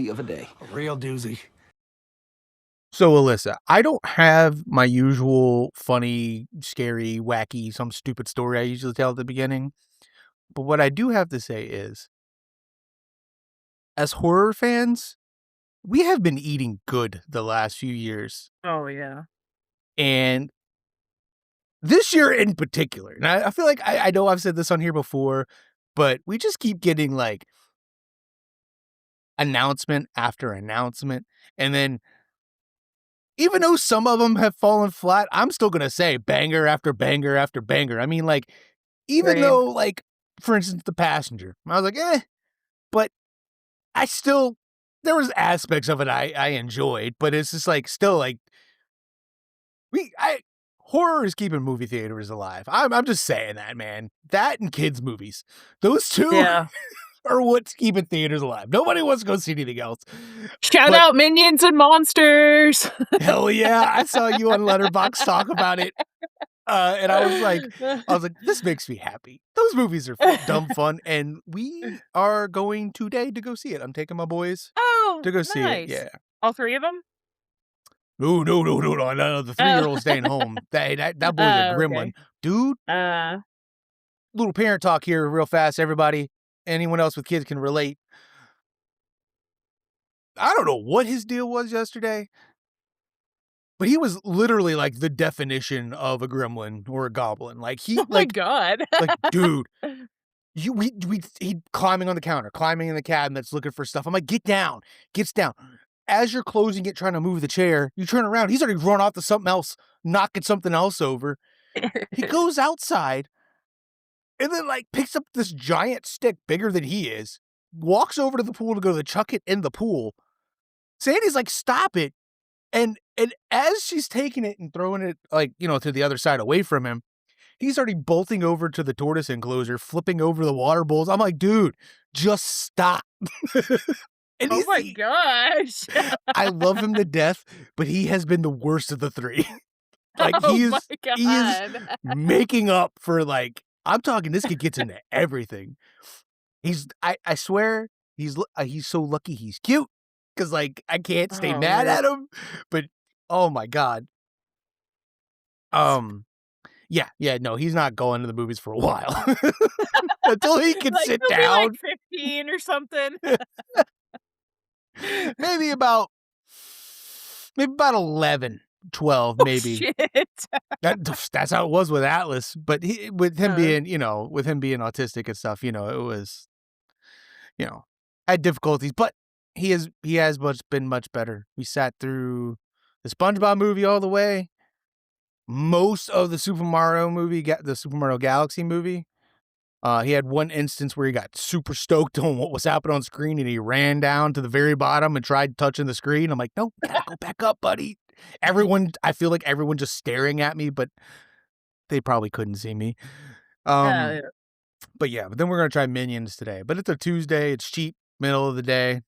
doozy of a day. A real doozy. So, Alyssa, I don't have my usual funny, scary, wacky, some stupid story I usually tell at the beginning. But what I do have to say is, as horror fans, we have been eating good the last few years. Oh, yeah. And this year in particular, and I feel like I know I've said this on here before, but we just keep getting like announcement after announcement. And then even though some of them have fallen flat, I'm still going to say banger after banger after banger. I mean, like, even Right. though, like, for instance, The Passenger, I was like, but I still, there was aspects of it I enjoyed, but it's just like, still like, horror is keeping movie theaters alive. I'm just saying that, man. That and kids' movies. Those two Yeah. are what's keeping theaters alive. Nobody wants to go see anything else. Shout out Minions and Monsters. Hell yeah. I saw you on Letterboxd talk about it. And I was like, this makes me happy. Those movies are dumb fun. And we are going today to go see it. I'm taking my boys to go see it. Yeah. All three of them? No. The 3-year-old staying home. That boy's a gremlin. Okay. Dude. Little parent talk here real fast, everybody. Anyone else with kids can relate. I don't know what his deal was yesterday, but he was literally like the definition of a gremlin or a goblin. Like he, my God. like dude, he climbing on the counter, climbing in the cabinets, looking for stuff. I'm like, get down, gets down. As you're closing it, trying to move the chair, you turn around. He's already run off to something else, knocking something else over. He goes outside and then like picks up this giant stick bigger than he is, walks over to the pool to go to chuck it in the pool. Sandy's like, stop it. And as she's taking it and throwing it, like, to the other side away from him, he's already bolting over to the tortoise enclosure, flipping over the water bowls. I'm like, dude, just stop. And oh my gosh. I love him to death, but he has been the worst of the three. Like he is making up for like, I'm talking, this kid gets into everything. I swear he's so lucky he's cute. Cause like I can't stay mad at him, but oh my God. No, he's not going to the movies for a while until he can sit down. Like 15 or something. maybe about 11, 12, maybe. Shit. That's how it was with Atlas, but with him being autistic and stuff, it was, had difficulties, but he has been much better. We sat through the SpongeBob movie all the way, most of the Super Mario movie, the Super Mario Galaxy movie. He had one instance where he got super stoked on what was happening on screen, and he ran down to the very bottom and tried touching the screen. I'm like, no, gotta go back up, buddy. I feel like everyone just staring at me, but they probably couldn't see me. But then we're gonna try Minions today. But it's a Tuesday. It's cheap, middle of the day.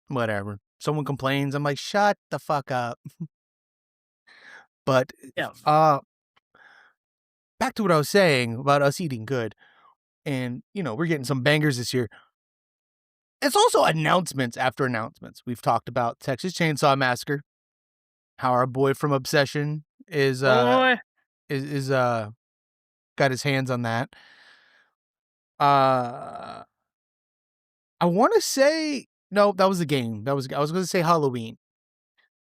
Whatever. Someone complains, I'm like, shut the fuck up. But back to what I was saying about us eating good. And, we're getting some bangers this year. It's also announcements after announcements. We've talked about Texas Chainsaw Massacre, how our boy from Obsession is got his hands on that. I want to say, no, that was a game. I was going to say Halloween.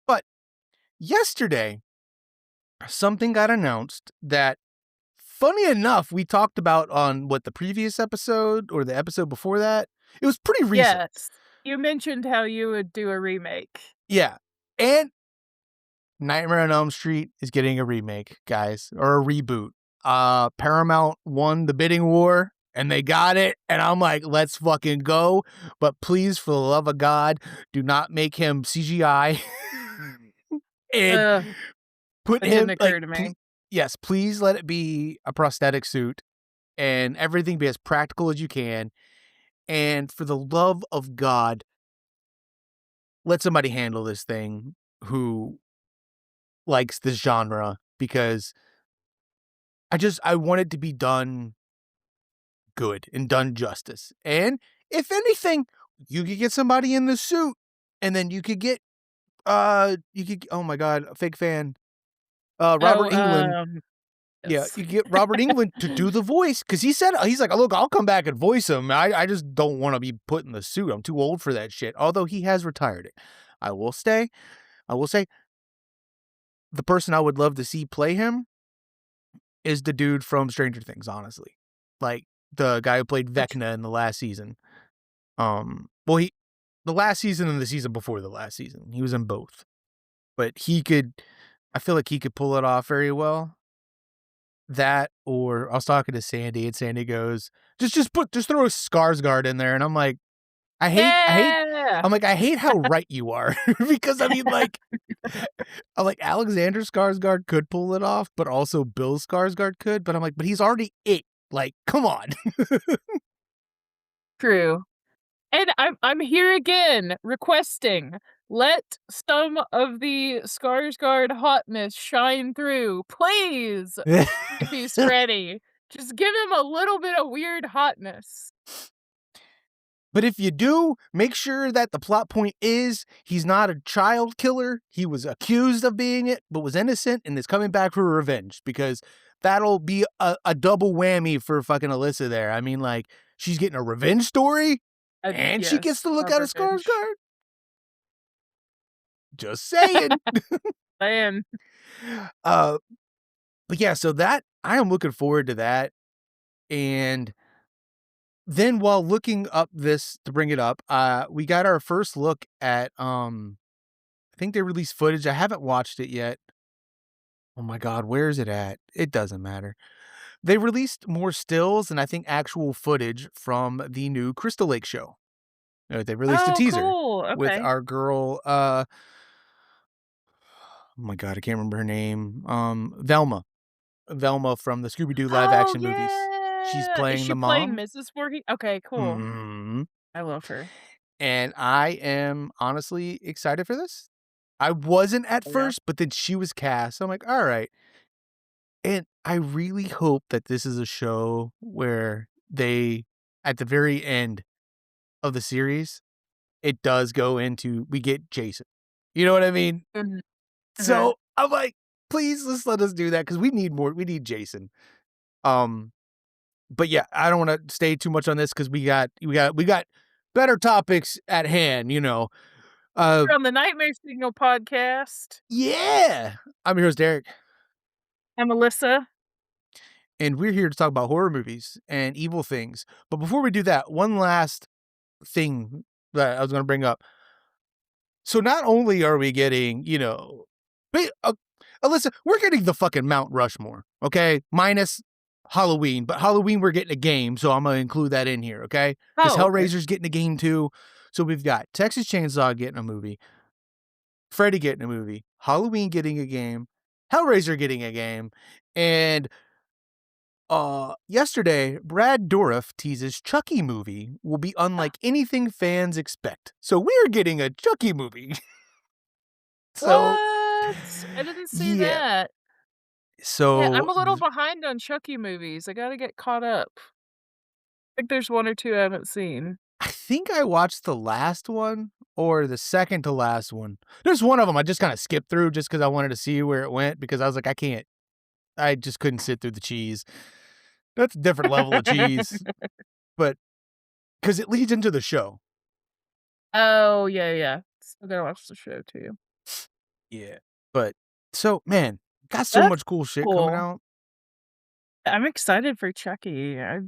But yesterday, something got announced that, funny enough, we talked about on the previous episode or the episode before that. It was pretty recent. Yes. You mentioned how you would do a remake. Yeah. And Nightmare on Elm Street is getting a remake, guys, or a reboot. Paramount won the bidding war and they got it. And I'm like, let's fucking go. But please, for the love of God, do not make him CGI. And put him, didn't occur to me. Yes, please let it be a prosthetic suit and everything be as practical as you can. And for the love of God, let somebody handle this thing who likes this genre, because I want it to be done good and done justice. And if anything, you could get somebody in the suit And then you could oh my god, a fake fan, Oh, Robert Englund. Yeah, yes. you get Robert Englund to do the voice because he said he's like, "Look, I'll come back and voice him. I just don't wanna be put in the suit. I'm too old for that shit." Although he has retired it. I will stay I will say the person I would love to see play him is the dude from Stranger Things, honestly. Like, the guy who played Which Vecna in the last season. Well, he the last season and the season before the last season, he was in both. But I feel like he could pull it off very well. That or I was talking to Sandy, and Sandy goes, just throw a Skarsgård in there," and I'm like, I hate Yeah! I'm like, "I hate how right you are," because, I mean, like I'm like, Alexander Skarsgård could pull it off, but also Bill Skarsgård could, but I'm like, "But he's already it, like, come on." True. And I'm here again requesting, let some of the Skarsgård hotness shine through, please, if he's ready. Just give him a little bit of weird hotness. But if you do, make sure that the plot point is he's not a child killer. He was accused of being it, but was innocent and is coming back for revenge because that'll be a double whammy for fucking Alyssa there. I mean, like, she's getting a revenge story and she gets Yes, to look love at a revenge. Skarsgård. Just saying. Man, uh, but yeah, so that I am looking forward to that. And then while looking up this to bring it up, we got our first look at I think they released footage. I haven't watched it yet. Oh my god, where is it at? It doesn't matter. They released more stills and I think actual footage from the new Crystal Lake show. They released a oh, teaser cool, with okay. our girl, oh my god, I can't remember her name. Velma. Velma from the Scooby Doo live Oh, action movies. She's yeah! Is playing she the playing mom. Mrs. Voorhees? Okay, cool. Mhm. I love her. And I am honestly excited for this. I wasn't at Oh, yeah. first, but then she was cast. So I'm like, all right. And I really hope that this is a show where they, at the very end of the series, it does go into we get Jason. You know what I mean? Mhm, uh-huh. So I'm like, please just let us do that because we need more. We need Jason. Um, but yeah, I don't want to stay too much on this because we got better topics at hand. Uh, We're on the Nightmare Signal podcast. yeah. I'm your host Derek, I'm Alyssa. and we're here to talk about horror movies and evil things. But before we do that, one last thing that I was gonna bring up. So not only are we getting, ba Alyssa, we're getting the fucking Mount Rushmore, okay? Minus Halloween, but Halloween, we're getting a game, so I'm gonna include that in here, okay? Because Oh, okay. Hellraiser's getting a game too. So we've got Texas Chainsaw getting a movie, Freddy getting a movie, Halloween getting a game, Hellraiser getting a game, and yesterday, Brad Dourif teases Chucky movie will be unlike anything fans expect. So we're getting a Chucky movie. So, What? I didn't see yeah. that. Yeah, I'm So a little behind on Chucky movies. I gotta get caught up. I think there's 1 or 2 I haven't seen. I think I watched the last one or the second to last one. There's one of them I just kinda skipped through just because I wanted to see where it went because I was like, I just couldn't sit through the cheese. That's a different level of cheese, but because it leads into the show. Oh, yeah, yeah. Still gotta watch the show too. Yeah. But so, man, got so That's much cool shit coming cool. out. I'm excited for Chucky. I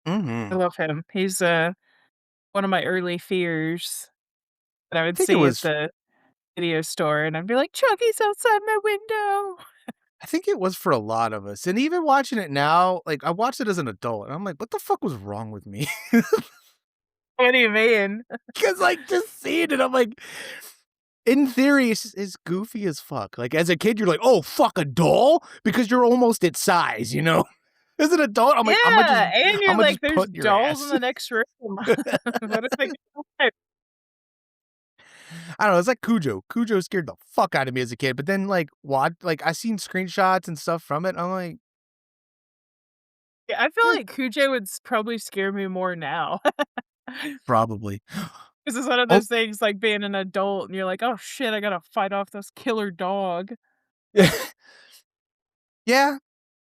Mhm. love him. He's, one of my early fears that I I would think it see at was the video store, and I'd be like, "Chucky's outside my window." I think it was for a lot of us, and even watching it now, like, I watched it as an adult, and I'm like, "What the fuck was wrong with me?" What do you mean? 'Cause, like, just seeing it, I'm like in theory, it's goofy as fuck. Like, as a kid, you're like, "Oh, fuck, a doll?" Because you're almost its size, you know? As an adult, I'm like, Yeah, and you're Imma like, just "There's put in your dolls in ass." the next room." What if they I don't know, it's like Cujo. Cujo scared the fuck out of me as a kid, but then, like, I seen screenshots and stuff from it, I'm like, Yeah, I feel "Eh, like Cujo would probably scare me more now. probably." This is one of Oh, those things like being an adult and you're like, "Oh shit, I gotta fight off this killer dog." yeah,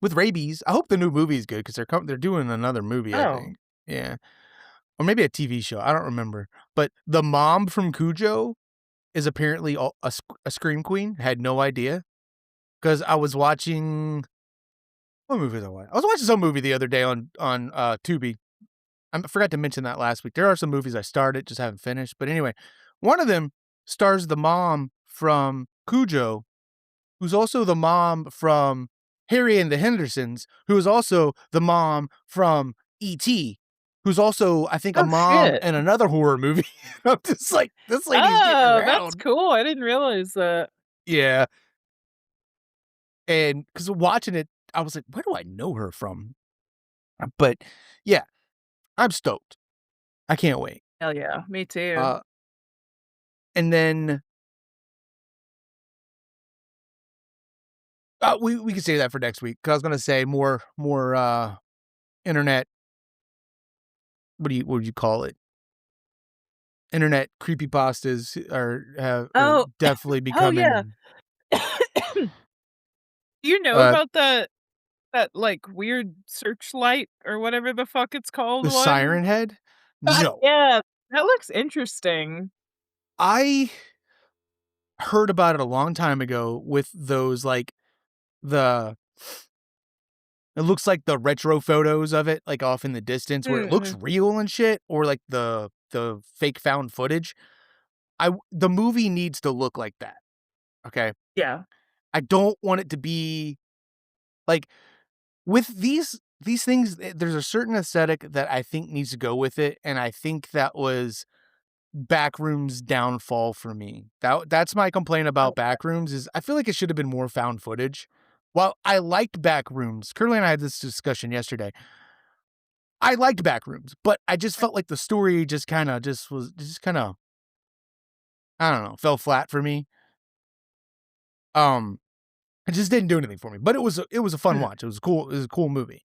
with rabies. I hope the new movie is good because they're doing another movie, I Oh. think. Yeah, or maybe a TV show. I don't remember. But the mom from Cujo is apparently a scream queen. Had no idea because I was watching what movie was I watching? I was watching some movie the other day on Tubi. I forgot to mention that last week. There are some movies I started, just haven't finished. But anyway, one of them stars the mom from Cujo, who's also the mom from Harry and the Hendersons, who is also the mom from E.T., who's also, I think, a Oh mom shit. in another horror movie. I'm just like, this lady's getting Oh, that's around. cool. I didn't realize that. Yeah. And because watching it, I was like, where do I know her from? But yeah, I'm stoked. I can't wait. Hell yeah, me too. Uh, and then we can say that for next week. 'Cause I was gonna say more internet. What would you call it? Internet creepypastas are Oh, definitely oh yeah. becoming Do you know uh about that, like, weird searchlight or whatever the fuck it's called the one? Siren Head. No, Yeah, that looks interesting. I heard about it a long time ago with those like the it looks like the retro photos of it, like, off in the distance where it looks Mhm. real and shit, or, like, the fake found footage. The movie needs to look like that, okay? Yeah. I don't want it to be like, with these things, there's a certain aesthetic that I think needs to go with it, and I think that was Backroom's downfall for me. That's my complaint about Oh, Backrooms is I feel like it should have been more found footage. While I liked Backrooms, Curly and I had this discussion yesterday. I liked Backrooms, but I just felt like the story just kinda, I don't know, fell flat for me. Um, it just didn't do anything for me, but it was a fun mhm. watch. It was a cool movie.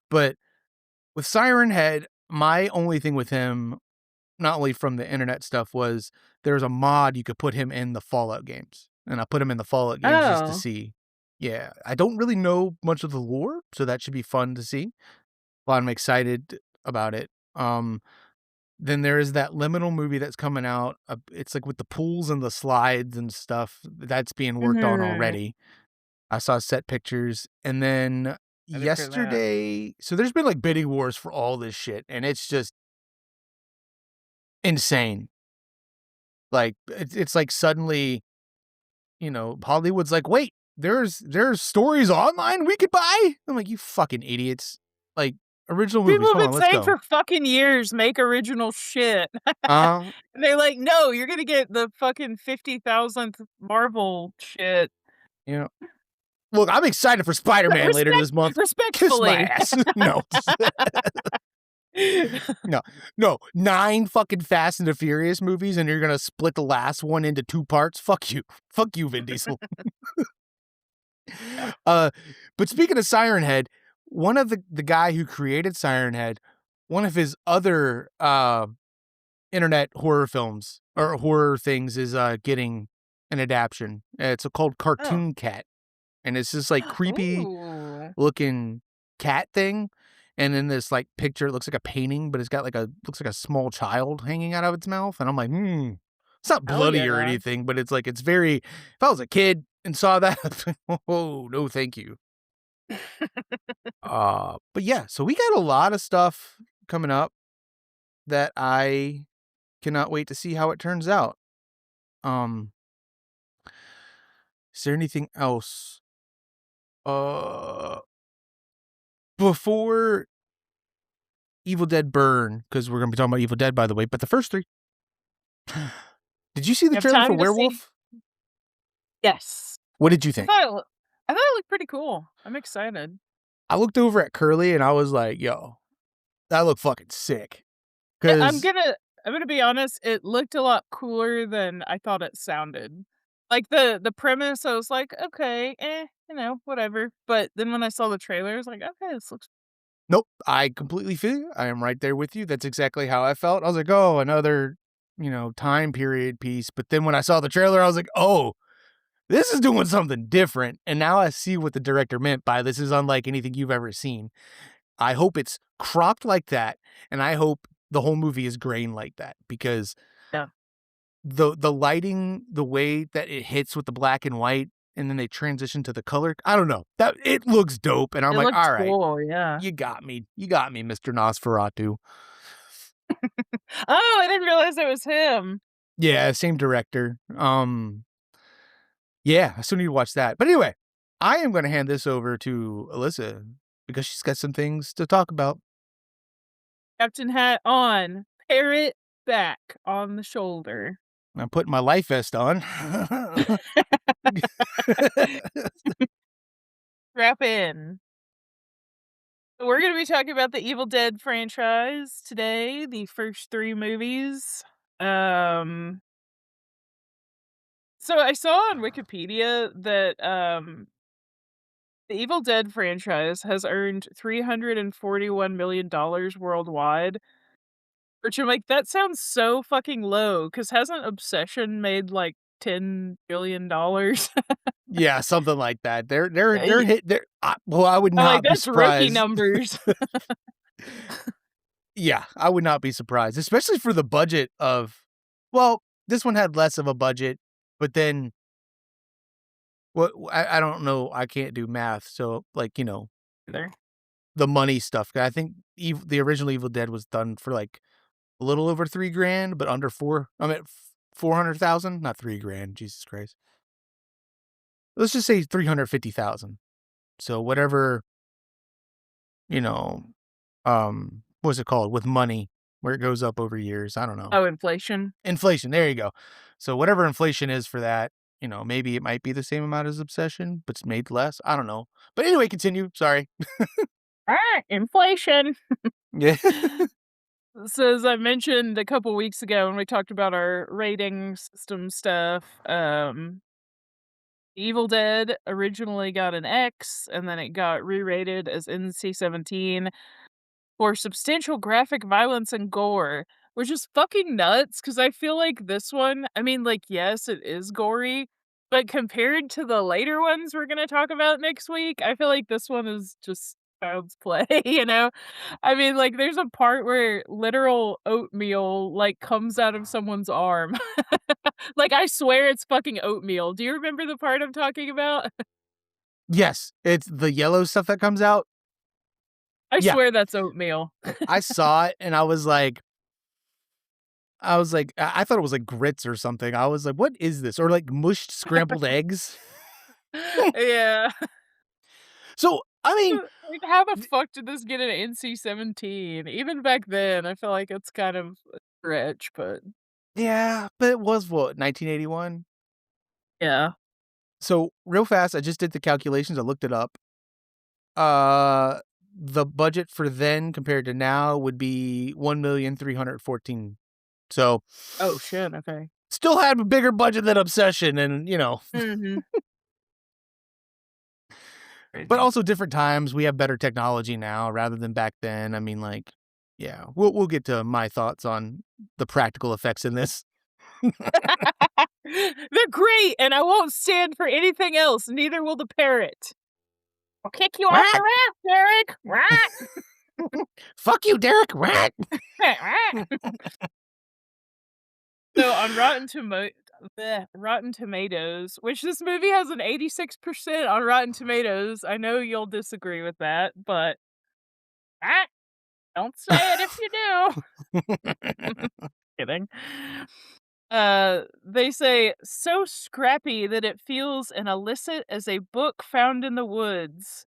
But with Siren Head, my only thing with him, not only from the internet stuff, was there's a mod you could put him in the Fallout games, and I put him in the Fallout games just to Oh. see. Yeah, I don't really know much of the lore, so that should be fun to see. Well, I'm excited about it. Then there is that liminal movie that's coming out. It's like with the pools and the slides and stuff. That's being worked on Mhm. already. I saw set pictures. And then Excited for that. yesterday, so there's been like bidding wars for all this shit, and it's just insane. Like it's like suddenly, Hollywood's like, wait, there's stories online we could buy. I'm like, you fucking idiots. Like original movies. People have Come been on, let's saying go. for fucking years, "Make original shit." Uh, And they're like, "No, you're gonna get the fucking 50,000th Marvel shit." you know, look, I'm excited for Spider-Man later this month. Kiss my Respectfully. ass. No. No. No. 9 fucking Fast and the Furious movies, and you're gonna split the last one into 2 parts? Fuck you. Fuck you, Vin Diesel. Yeah. Uh, but speaking of Siren Head, one of the guy who created Siren Head, one of his other, internet horror films or horror things is, getting an adaptation. It's called Oh. Cartoon Cat, and it's this, like, creepy Ooh. looking cat thing, and in this, like, picture, it looks like a painting, but it's got, looks like a small child hanging out of its mouth, and I'm like, "Hmm." It's not Hell bloody or yeah. anything, but it's like it's very if I was a kid and saw that, "Oh, no, thank you." But yeah, so we got a lot of stuff coming up that I cannot wait to see how it turns out. Um, is there anything else? Uh, before Evil Dead Burn, because 'cause we're gonna be talking about Evil Dead, by the way, but the first 3. Did you see the You have trailer for time to see. Werewolf? Yes. What did you I think? thought it loo I thought it looked pretty cool. I'm excited. I looked over at Curly and I was like, "Yo, that looked fucking sick." Yeah, I'm 'Cause gonna I'm gonna be honest, it looked a lot cooler than I thought it sounded. Like, the premise, I was like, "Okay, whatever." But then when I saw the trailer, I was like, "Okay, this looks." nope, I completely feel you. I am right there with you. That's exactly how I felt. I was like, "Oh, time period piece. But then when I saw the trailer, I was like, oh, this is doing something different. And now I see what the director meant by this is unlike anything you've ever seen. I hope it's cropped like that, and I hope the whole movie is grain like that because Yeah. the lighting, the way that it hits with the black and white, and then they transition to the color. I don't know. That it looks dope, and I'm It like, looks all right, cool, yeah. you got me, Mr. Nosferatu. Oh, I didn't realize it was him. Yeah, same director. Yeah, I still need to watch that. But anyway, I am going to hand this over to Alyssa because she's got some things to talk about. Captain hat on, parrot back on the shoulder. I'm putting my life vest on. Strap in. So we're gonna be talking about the Evil Dead franchise today, the first 3 movies. Um, so I saw on Wikipedia that, the Evil Dead franchise has earned $341 million worldwide, which I'm like, that sounds so fucking low. Cause hasn't Obsession made, like, $10 billion? Yeah, something like that. They're Yeah, hit. Well, I would I'm like, not be that's rookie surprised. numbers. Yeah, I would not be surprised, especially for the budget of. Well, this one had less of a budget, but then what? I don't know. I can't do math, so like There. the money stuff. I think the original Evil Dead was done for like a little over $3,000, but under four. I mean, 400,000, not $3,000. Jesus Christ. Let's just say 350,000. So whatever you know, what's it called with money where it goes up over years? I don't know. Oh, inflation? Inflation. There you go. So whatever inflation is for that, maybe it might be the same amount as Obsession, but it's made less. I don't know. But anyway, continue. Sorry. Ah, inflation. Yeah. So as I mentioned a couple weeks ago when we talked about our rating system stuff, Evil Dead originally got an X and then it got re-rated as NC-17 for substantial graphic violence and gore, which is fucking nuts because I feel like this one, I mean, like, yes, it is gory, but compared to the later ones we're gonna talk about next week, I feel like this one is just child's play, you know? I mean, like, there's a part where literal oatmeal, like, comes out of someone's arm. Like, I swear it's fucking oatmeal. Do you remember the part I'm talking about? Yes, it's the yellow stuff that comes out. I Yeah, swear that's oatmeal. I saw it and I thought it was like grits or something. I was like, what is this? Or like mushed scrambled eggs. Yeah. So, I mean, Like, how the fuck did this get an NC-17? Even back then, I feel like it's kind of a stretch, but yeah, but it was what, 1981? yeah. So, real fast, I just did the calculations. I looked it up. Uh, the budget for then compared to now would be 1,314,000. So, Oh, shit, okay. still had a bigger budget than Obsession, and Mhm. but Crazy. also different times. We have better technology now rather than back then. I mean, like, yeah, we'll get to my thoughts on the practical effects in this. They're great, and I won't stand for anything else, neither will the parrot. I'll kick you off the Rat! raft, Derek! Rat! Fuck you, Derek! Rat! So on Rotten Tomatoes, which this movie has an 86% on Rotten Tomatoes. I know you'll disagree with that, but ah, don't say it if you do. Kidding. They say so scrappy that it feels an illicit as a book found in the woods.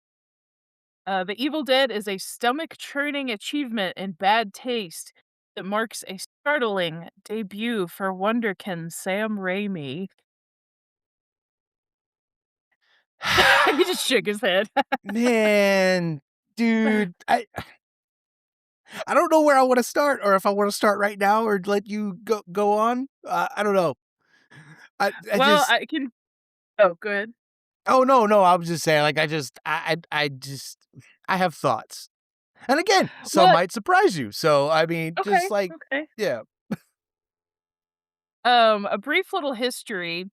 The Evil Dead is a stomach-churning achievement in bad taste that marks a startling debut for wonderkin Sam Raimi. He just shook his head. Man, dude, I don't know where I want to start, or if I want to start right now, or let you go on. I don't know. I Well, just. I can oh, good. Oh no, I was just saying, like, I just I have thoughts, and again, some Well, might surprise you. So I mean, okay, just like, okay. yeah. A brief little history.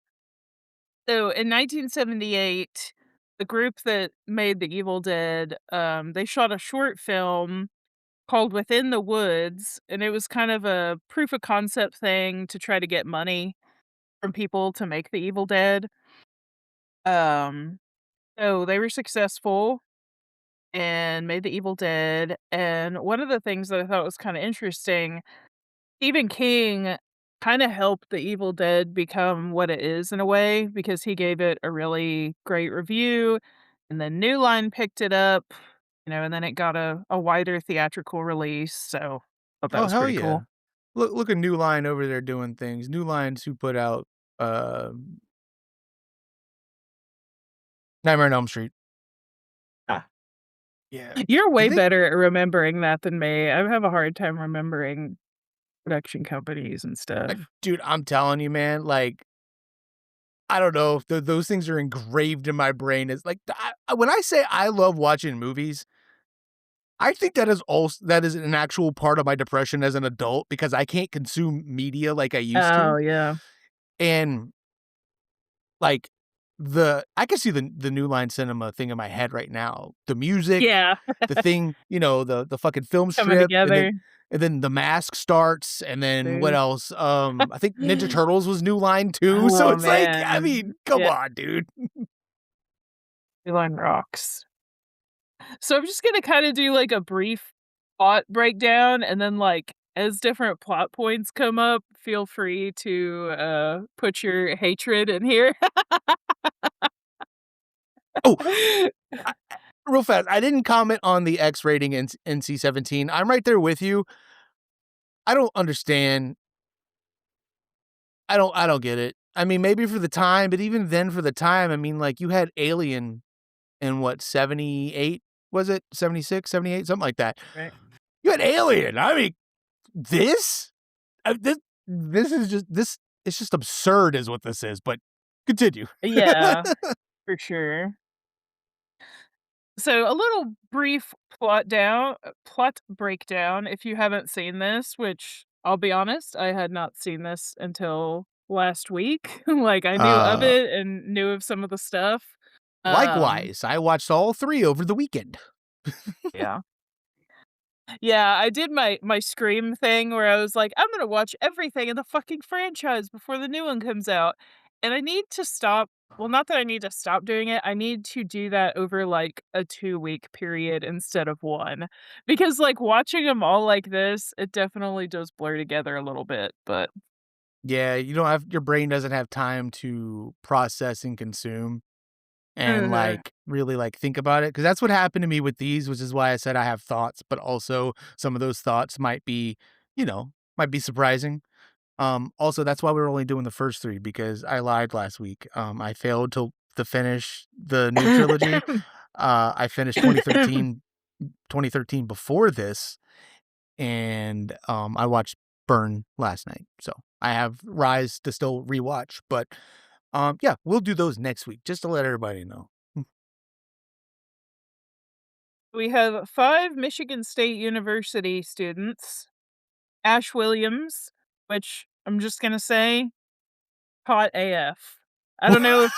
So in 1978, the group that made The Evil Dead, they shot a short film called Within the Woods, and it was kind of a proof of concept thing to try to get money from people to make The Evil Dead. Um, so they were successful and made The Evil Dead. And one of the things that I thought was kind of interesting, Stephen King kind of helped The Evil Dead become what it is in a way because he gave it a really great review, and then New Line picked it up, and then it got a wider theatrical release. So I thought that Oh, was hell pretty yeah. cool. Look at New Line over there doing things. New Line's who put out, um, Nightmare on Elm Street. Ah. Yeah. You're Did way they better at remembering that than me. I have a hard time remembering production companies and stuff. dude, I'm telling you, man, like, I don't know, those things are engraved in my brain. It's like, when I say I love watching movies, I think that is an actual part of my depression as an adult because I can't consume media like I used Oh, to, yeah. and, like, I can see the New Line Cinema thing in my head right now. The music, Yeah, the thing, the fucking film coming strip, together. and then The Mask starts, and then what Dude. else? I think Ninja Turtles was New Line too, so Oh, it's like, I man. mean, come Yeah, on, dude. Line rocks. So I'm just gonna kinda do, like, a brief plot breakdown, and then, like, as different plot points come up, feel free to, put your hatred in here. Oh, real fast, I didn't comment on the X rating in NC-17. I'm right there with you. I don't understand. I don't get it. I mean, maybe for the time, but even then for the time, I mean, like, you had Alien in what, 78? Was it? 76, 78, something like that. Right. You had Alien. I mean, this? This is just this it's just absurd is what this is, but continue. Yeah, for sure. So a little brief plot breakdown if you haven't seen this, which I'll be honest, I had not seen this until last week. Like, I knew of Uh, it and knew of some of the stuff. Um, Likewise, I watched all 3 over the weekend. yeah. Yeah, I did my Scream thing where I was like, "I'm gonna watch everything in the fucking franchise before the new one comes out." And I need to stop, well, not that I need to stop doing it, I need to do that over, like, a 2-week period instead of 1. Because, like, watching them all like this, it definitely does blur together a little bit, but Yeah, you don't have your brain doesn't have time to process and consume and, Mhm. like, really, like, think about it because that's what happened to me with these, which is why I said I have thoughts, but also some of those thoughts might be, might be surprising. Also, that's why we were only doing the first 3 because I lied last week. I failed to finish the new trilogy. I finished 2013 before this, and, I watched Burn last night, so I have Rise to still rewatch, but, yeah, we'll do those next week just to let everybody know. We have 5 Michigan State University students. Ash Williams, which I'm just gonna say, hot AF. I don't know if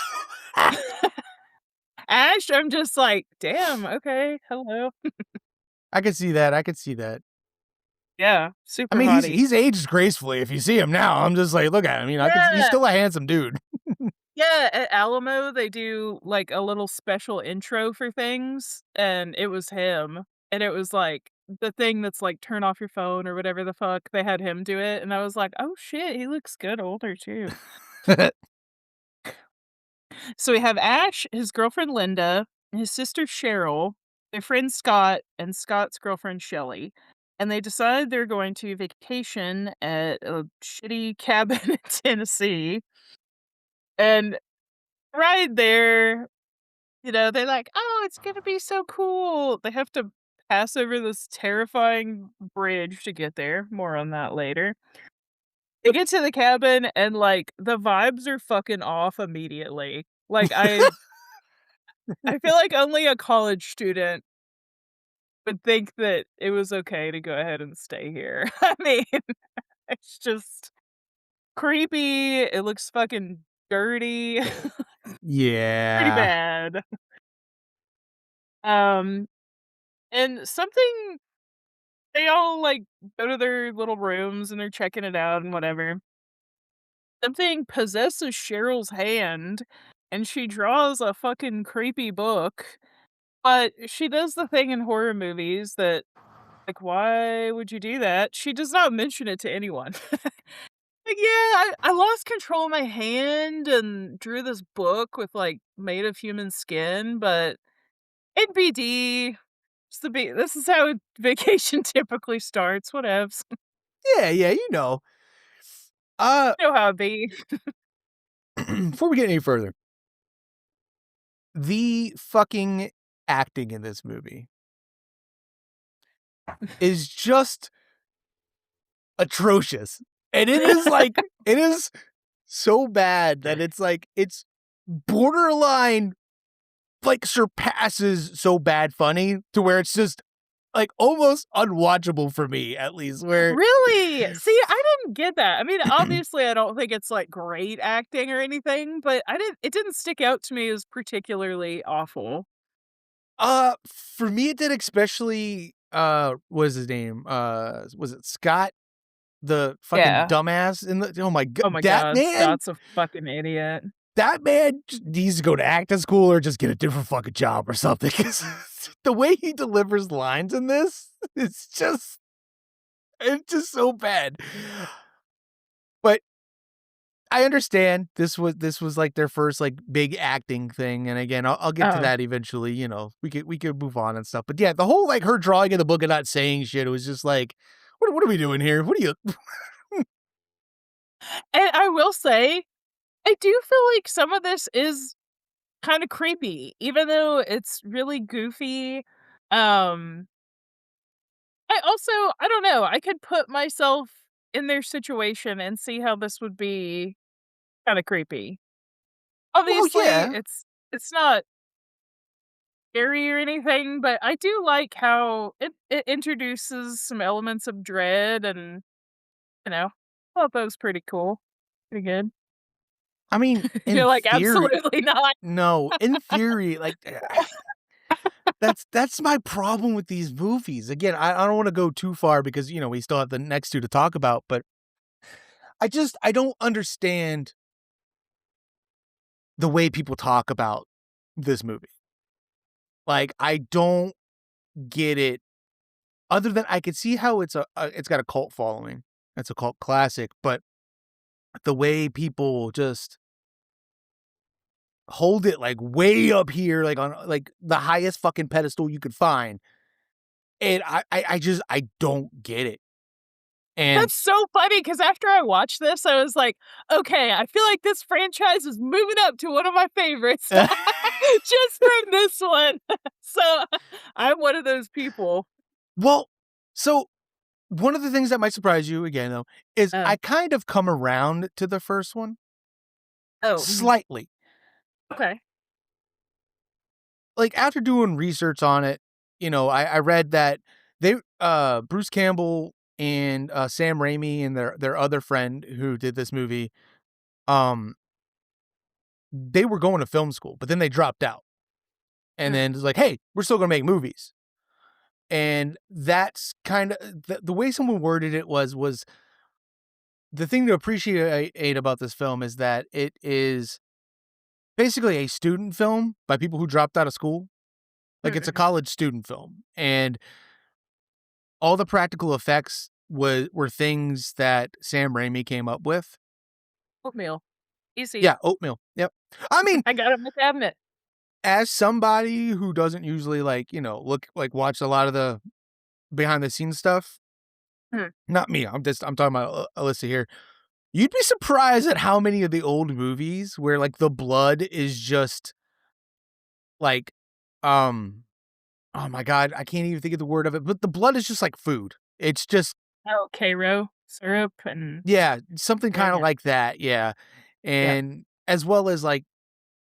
Ash, I'm just like, "Damn, okay, hello." I could see that, I could see that. Yeah, I super mean, hottie. he's aged gracefully. If you see him now, I'm just like, look at him. He's Yeah, still a handsome dude. yeah, at Alamo, they do, like, a little special intro for things, and it was him, and it was, like, the thing that's, like, turn off your phone or whatever the fuck, they had him do it, and I was like, "Oh shit, he looks good older too." So we have Ash, his girlfriend Linda, his sister Cheryl, their friend Scott, and Scott's girlfriend Shelly. And they decide they're going to vacation at a shitty cabin in Tennessee. And right there, they're like, oh, it's going to be so cool. They have to pass over this terrifying bridge to get there. More on that later. They get to the cabin and like the vibes are fucking off immediately. Like I feel like only a college student would think that it was okay to go ahead and stay here. I mean, it's just creepy, it looks fucking dirty. Pretty Yeah. bad. Um, and something they all, like, go to their little rooms and they're checking it out and whatever. Something possesses Cheryl's hand, and she draws a fucking creepy book, but she does the thing in horror movies that, like, why would you do that? She does not mention it to anyone. Like, "Yeah, I lost control of my hand and drew this book with, like, made of human skin, but NBD, this is how vacation typically starts, whatevs." Yeah, yeah, you know. Uh, You know how it be. before we get any further, the fucking acting in this movie is just atrocious. And it is like it is so bad that it's like it's borderline like surpasses so bad funny to where it's just like almost unwatchable for me at least where Really? See, I didn't get that. I mean, obviously, I don't think it's, like, great acting or anything, but it didn't stick out to me as particularly awful. for me it did especially what is his name? Was it Scott? The fucking Yeah. dumbass in the oh my god, Oh my god, Scott's a fucking idiot. that man just needs to go to acting school or just get a different fucking job or something 'cause the way he delivers lines in this, it's just so bad. But I understand this was like their first like big acting thing, and again, I'll get to Oh. that eventually. You know, we could move on and stuff. But yeah, the whole like her drawing in the book and not saying shit, it was just like, what are we doing here? What are you? And I will say, I do feel like some of this is kinda creepy, even though it's really goofy. Um, I don't know, I could put myself in their situation and see how this would be kinda creepy. Well, Obviously, yeah. it's not scary or anything, but I do like how it introduces some elements of dread and, you know, I thought that was pretty cool. Pretty good. I mean, in You're like, theory, "Absolutely not." no, in theory, like that's my problem with these movies. Again, I don't want to go too far because you know we still have the next two to talk about, but I don't understand the way people talk about this movie. Like I don't get it. Other than I could see how it's got a cult following. It's a cult classic, but the way people just hold it like way up here, like on like the highest fucking pedestal you could find, and I don't get it. And That's so funny because after I watched this, I was like, "Okay, I feel like this franchise is moving up to one of my favorites just from this one." So, I'm one of those people. well, so one of the things that might surprise you again though is Oh. I kind of come around to the first one Oh, mhm. slightly. Okay. Like after doing research on it, you know, I read that they Bruce Campbell and Sam Raimi and their other friend who did this movie, um, they were going to film school, but then they dropped out. And Mm. then it's like, hey, we're still gonna make movies. And that's kind of the way someone worded it was the thing to appreciate about this film is that it is basically a student film by people who dropped out of school. Mm, Like it's a mhm. college student film, and all the practical effects were things that Sam Raimi came up with. Oatmeal. Easy. Yeah, oatmeal. Yep. I mean, I got it in the cabinet. as somebody who doesn't usually like, you know, watch a lot of the behind the scenes stuff, Mm. not me. I'm talking about Alyssa here. You'd be surprised at how many of the old movies where like the blood is just like um oh my god, I can't even think of the word of it, but the blood is just like food. It's just Oh, Karo syrup and yeah, something yeah, kinda yeah. like that, yeah. Yep. And as well as like,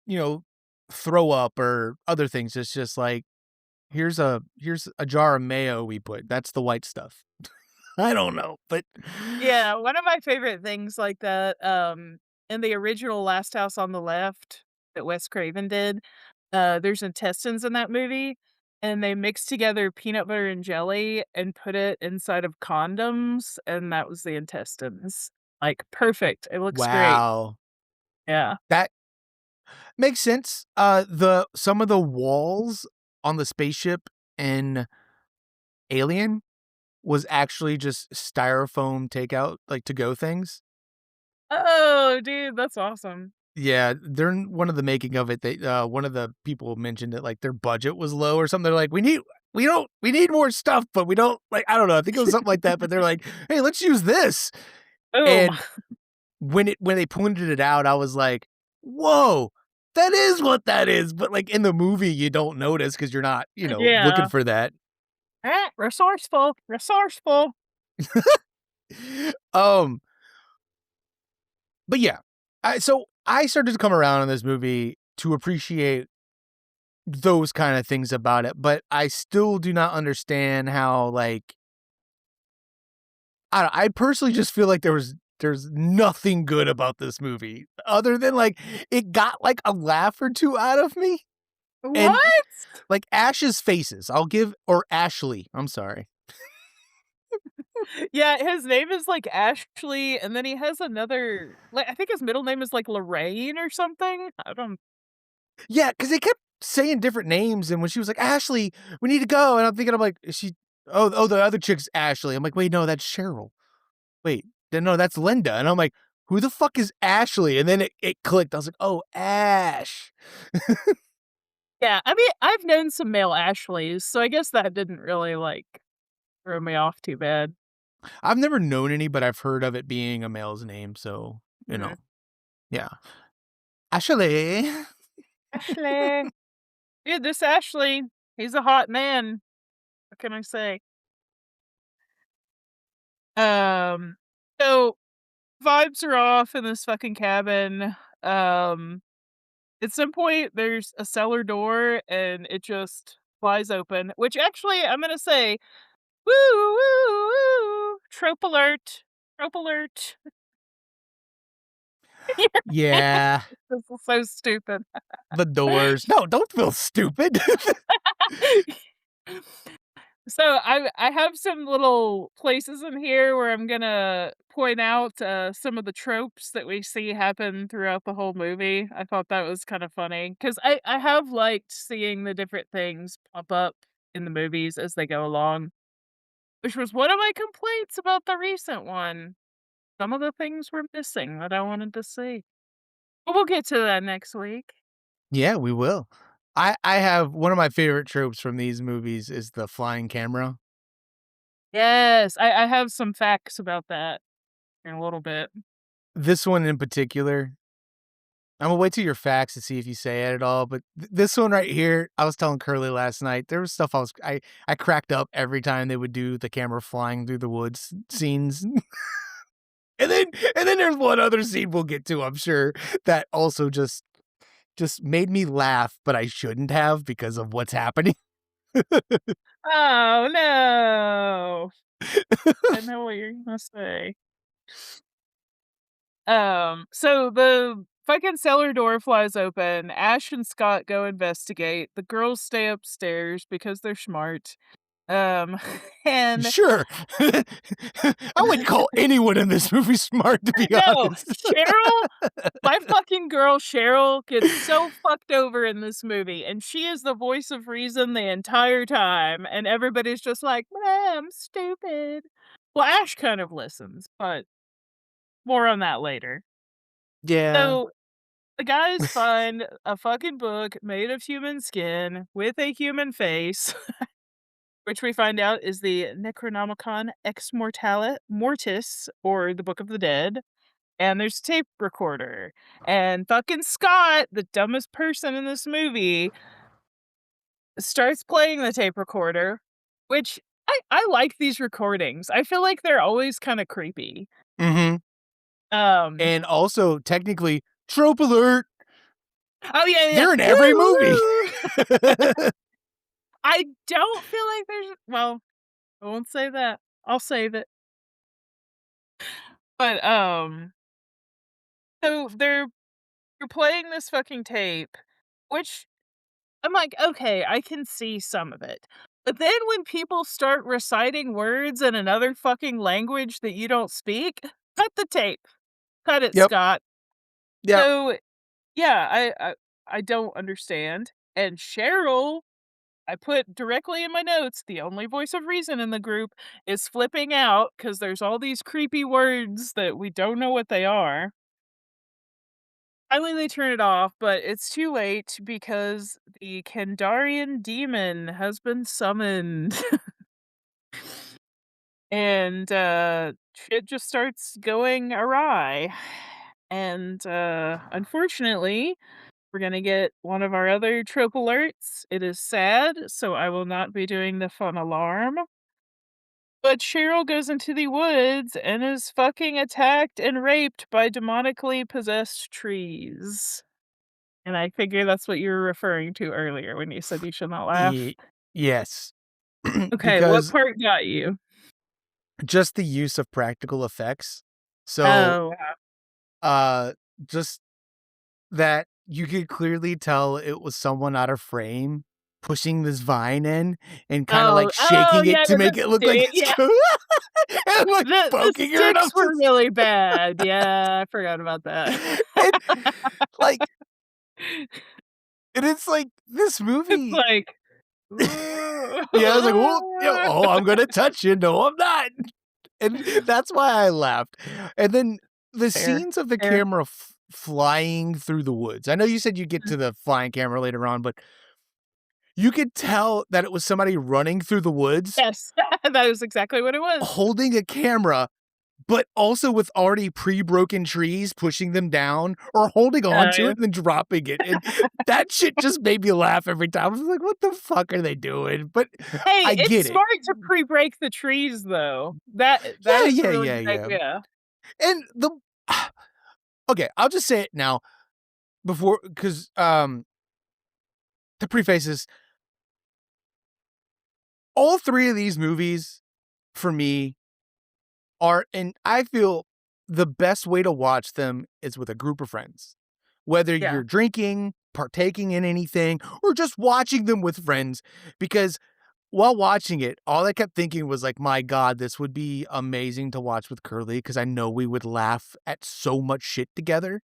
you know, throw up or other things. It's just like, here's a jar of mayo we put. That's the white stuff. I don't know, but Yeah, one of my favorite things like that, in the original Last House on the Left that Wes Craven did, there's intestines in that movie, and they mixed together peanut butter and jelly and put it inside of condoms, and that was the intestines. Like, perfect, it looks great. wow. Yeah. That makes sense. The some of the walls on the spaceship in Alien was actually just styrofoam takeout, like, to-go things. Oh, dude, that's awesome. Yeah, during one of the making of it, they, one of the people mentioned that, like, their budget was low or something. They're like, we need more stuff, but we don't," like, I don't know, I think it was something like that, but they're like, "Hey, let's use this." Boom. And when they pointed it out, I was like, "Whoa, that is what that is," but, like, in the movie, you don't notice because 'cause you're not, looking Yeah. for that. Resourceful, resourceful. Um, but yeah, I started to come around on this movie to appreciate those kinda things about it, but I still do not understand how, like, I personally just feel like there's nothing good about this movie other than, like, it got, like, a laugh or 2 out of me, and, What? like, Ash's faces, I'll give or Ashley, I'm sorry. Yeah, his name is, like, Ashley, and then he has another like, I think his middle name is, like, Lorraine or something? I don't Yeah, because they kept saying different names, and when she was like, "Ashley, we need to go," and I'm like, "Is she the other chick's Ashley." I'm like, "Wait, no, that's Cheryl. Wait, then no, that's Linda," and I'm like, "Who the fuck is Ashley?" And then it clicked. I was like, "Oh, Ash." Yeah, I mean, I've known some male Ashleys, so I guess that didn't really, like, throw me off too bad. I've never known any, but I've heard of it being a male's name, so, Mhm. yeah. Ashley. Ashley. Yeah, this Ashley, he's a hot man. What can I say? Um, so vibes are off in this fucking cabin. Um, at some point, there's a cellar door and it just flies open, which actually, I'm gonna say, woo, woo, woo, trope alert, trope alert. Yeah, This is so stupid. the doors. No, don't feel stupid. So I have some little places in here where I'm gonna point out some of the tropes that we see happen throughout the whole movie. I thought that was kind of funny because I have liked seeing the different things pop up in the movies as they go along, which was one of my complaints about the recent one. Some of the things were missing that I wanted to see. But we'll get to that next week. Yeah, we will. I have one of my favorite tropes from these movies is the flying camera. Yes, I have some facts about that in a little bit. This one in particular, I'm gonna wait till your facts to see if you say it at all, but this one right here, I was telling Curly last night, there was stuff I cracked up every time they would do the camera flying through the woods scenes. And then there's one other scene we'll get to, I'm sure, that also just made me laugh, but I shouldn't have because of what's happening. Oh, no. I know what you're gonna say. So the fucking cellar door flies open. Ash and Scott go investigate. The girls stay upstairs because they're smart. Um, and Sure. I wouldn't call anyone in this movie smart, to be no, honest. Cheryl, my fucking girl Cheryl gets so fucked over in this movie, and she is the voice of reason the entire time, and everybody's just like, I'm stupid." Well, Ash kind of listens, but more on that later. Yeah. So the guys find a fucking book made of human skin with a human face, which we find out is the Necronomicon Ex Mortis, or the Book of the Dead. And there's a tape recorder. And fucking Scott, the dumbest person in this movie, starts playing the tape recorder, which I like these recordings. I feel like they're always kind of creepy. Mhm. Um, And also, technically, trope alert, oh yeah, yeah. they're in every movie. Woo, woo. I don't feel like there's well, I won't say that. I'll save it. But, so you're playing this fucking tape, which I'm like, "Okay, I can see some of it." But then when people start reciting words in another fucking language that you don't speak, cut the tape. Cut it, Yep. Scott. Yep. So, yeah, I don't understand. And Cheryl, I put directly in my notes, the only voice of reason in the group is flipping out because there's all these creepy words that we don't know what they are. Finally, they turn it off, but it's too late because the Kandarian demon has been summoned. And, shit just starts going awry. And, unfortunately, we're gonna get one of our other trope alerts. It is sad, so I will not be doing the fun alarm. But Cheryl goes into the woods and is fucking attacked and raped by demonically possessed trees. And I figure that's what you were referring to earlier when you said you should not laugh. Ye yes. Okay, what Because part got you? just the use of practical effects. So, Oh, wow. uh, just that you could clearly tell it was someone out of frame pushing this vine in and kinda, Oh, like, oh, shaking it yeah, to the make it look like stick, it's yeah. and, like, The poking her sticks enough were to really bad. Yeah, I forgot about that. and, like and it's like, this It's movie like, yeah, I was like, "Well, yeah, oh, I'm gonna touch you. No, I'm not." And that's why I laughed. And then the fair, scenes of the fair. camera flying through the woods. I know you said you get Mhm. to the flying camera later on, but you could tell that it was somebody running through the woods Yes, that is exactly what it was. holding a camera, but also with already pre-broken trees pushing them down or holding on to Yeah. it and then dropping it. And that shit just made me laugh every time. I was like, "What the fuck are they doing?" But Hey, I it's get it. smart to pre-break the trees, though. That Yeah, is a yeah, really yeah, good yeah. idea. And the okay, I'll just say it now before because to preface this, all 3 of these movies for me are and I feel the best way to watch them is with a group of friends. Whether Yeah. you're drinking, partaking in anything, or just watching them with friends, because while watching it, all I kept thinking was like, "My god, this would be amazing to watch with Curly because I know we would laugh at so much shit together."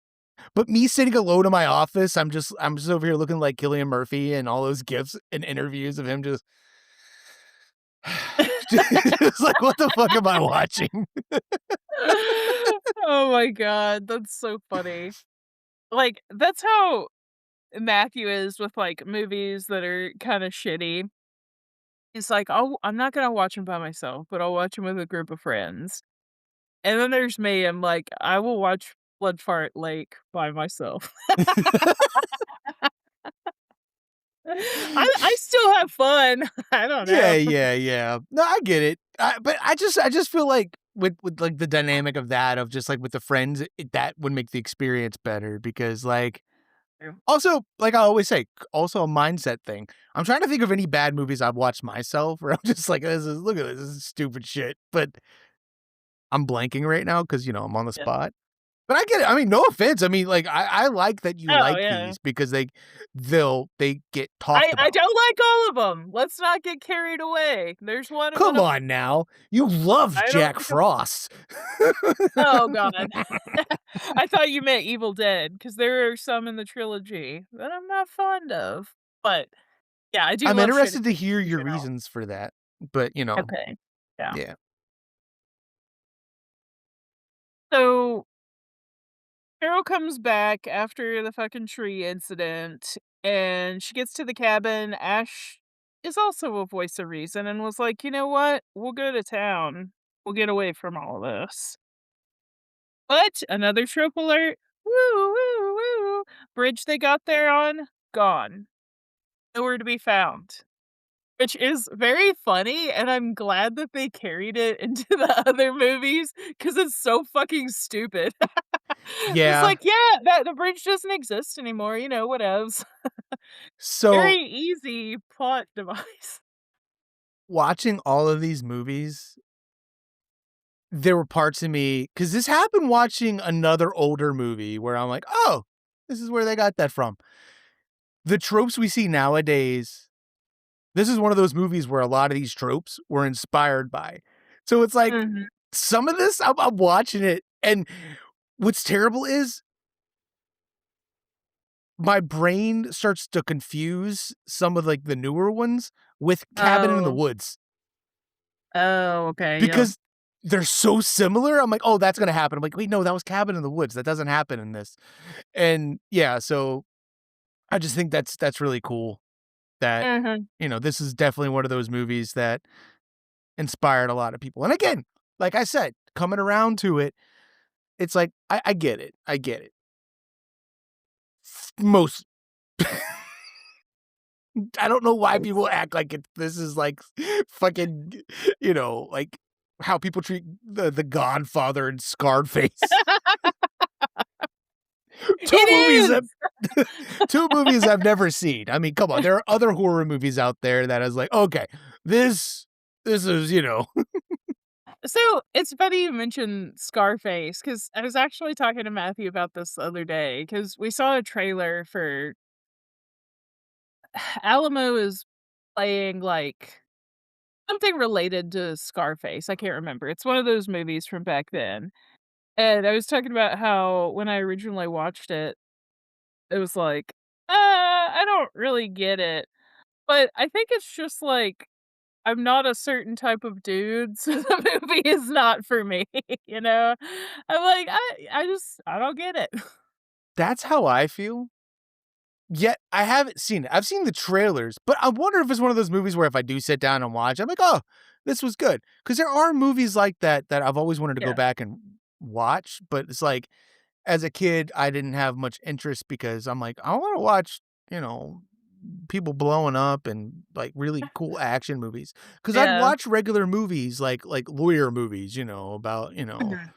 But me sitting alone in my office, I'm just over here looking like Cillian Murphy and all those gifs and interviews of him just just like, "What the fuck am I watching?" Oh my god, that's so funny. Like, that's how Matthew is with, like, movies that are kinda shitty. He's like, I'm not gonna watch them by myself, but I'll watch them with a group of friends." And then there's me, I'm like, "I will watch Blood Fart Lake by myself." I still have fun. I don't Yeah, know. yeah, yeah. No, I get it. But I just feel like with, like, the dynamic of that, of just, like, with the friends, that would make the experience better because, like also, like I always say, also a mindset thing. I'm trying to think of any bad movies I've watched myself where I'm just like, "This is look at this is stupid shit," but I'm blanking right now because I'm on the Yeah. spot. But I get it. I mean, no offense. I mean, like, I like that you Oh, like yeah. these because they get talked I about. don't like all of them. Let's not get carried away. There's one of Come them on now. You love I don't Jack like 'em. Frost. Oh god. I thought you meant Evil Dead because there are some in the trilogy that I'm not fond of. But, yeah, I do I'm love shitty interested to hear in your general. reasons for that, but, Okay. Yeah. yeah. So, Carol comes back after the fucking tree incident, and she gets to the cabin. Ash is also a voice of reason and was like, "You know what? We'll go to town. We'll get away from all this." But another trope alert. Woo, woo, woo. Bridge they got there on, gone. Nowhere to be found. Which is very funny, and I'm glad that they carried it into the other movies because it's so fucking stupid. It's Yeah. like, yeah, that the bridge doesn't exist anymore, whatevs. Very So, easy plot device. watching all of these movies there were parts of me, because this happened watching another older movie where I'm like, "Oh, this is where they got that from." The tropes we see nowadays, this is one of those movies where a lot of these tropes were inspired by. So it's like, Mhm. some of this, I'm watching it, and what's terrible is my brain starts to confuse some of, like, the newer ones with Cabin in the Oh. Woods Oh, okay, yep. because they're so similar. I'm like, "Oh, that's gonna happen." I'm like, "Wait, no, that was Cabin in the Woods. That doesn't happen in this." And, yeah, so I just think that's really cool that, Mhm. this is definitely one of those movies that inspired a lot of people. And again, like I said, coming around to it, it's like, I get it. I get it. Most I don't know why Nice. people act like this is like fucking, like how people treat the Godfather and Scarface. Two movies It that is! 2 movies I've never seen. I mean, come on, there are other horror movies out there that is like, "Okay, this this is," So, it's funny you mentioned Scarface because I was actually talking to Matthew about this the other day because we saw a trailer for Alamo is playing, like, something related to Scarface, I can't remember, it's one of those movies from back then, and I was talking about how when I originally watched it, it was like, I don't really get it," but I think it's just, like, I'm not a certain type of dude, so the movie is not for me, you know? I'm like, I don't get it. That's how I feel. Yet, I haven't seen it. I've seen the trailers, but I wonder if it's one of those movies where if I do sit down and watch, I'm like, "Oh, this was good." Because there are movies like that that I've always wanted to go Yeah. back and watch, but it's like, as a kid, I didn't have much interest because I'm like, "I wanna watch, you know, people blowing up and, like, really cool action movies." Because 'Cause I'd Yeah. watch regular movies, like lawyer movies, about, Mhm.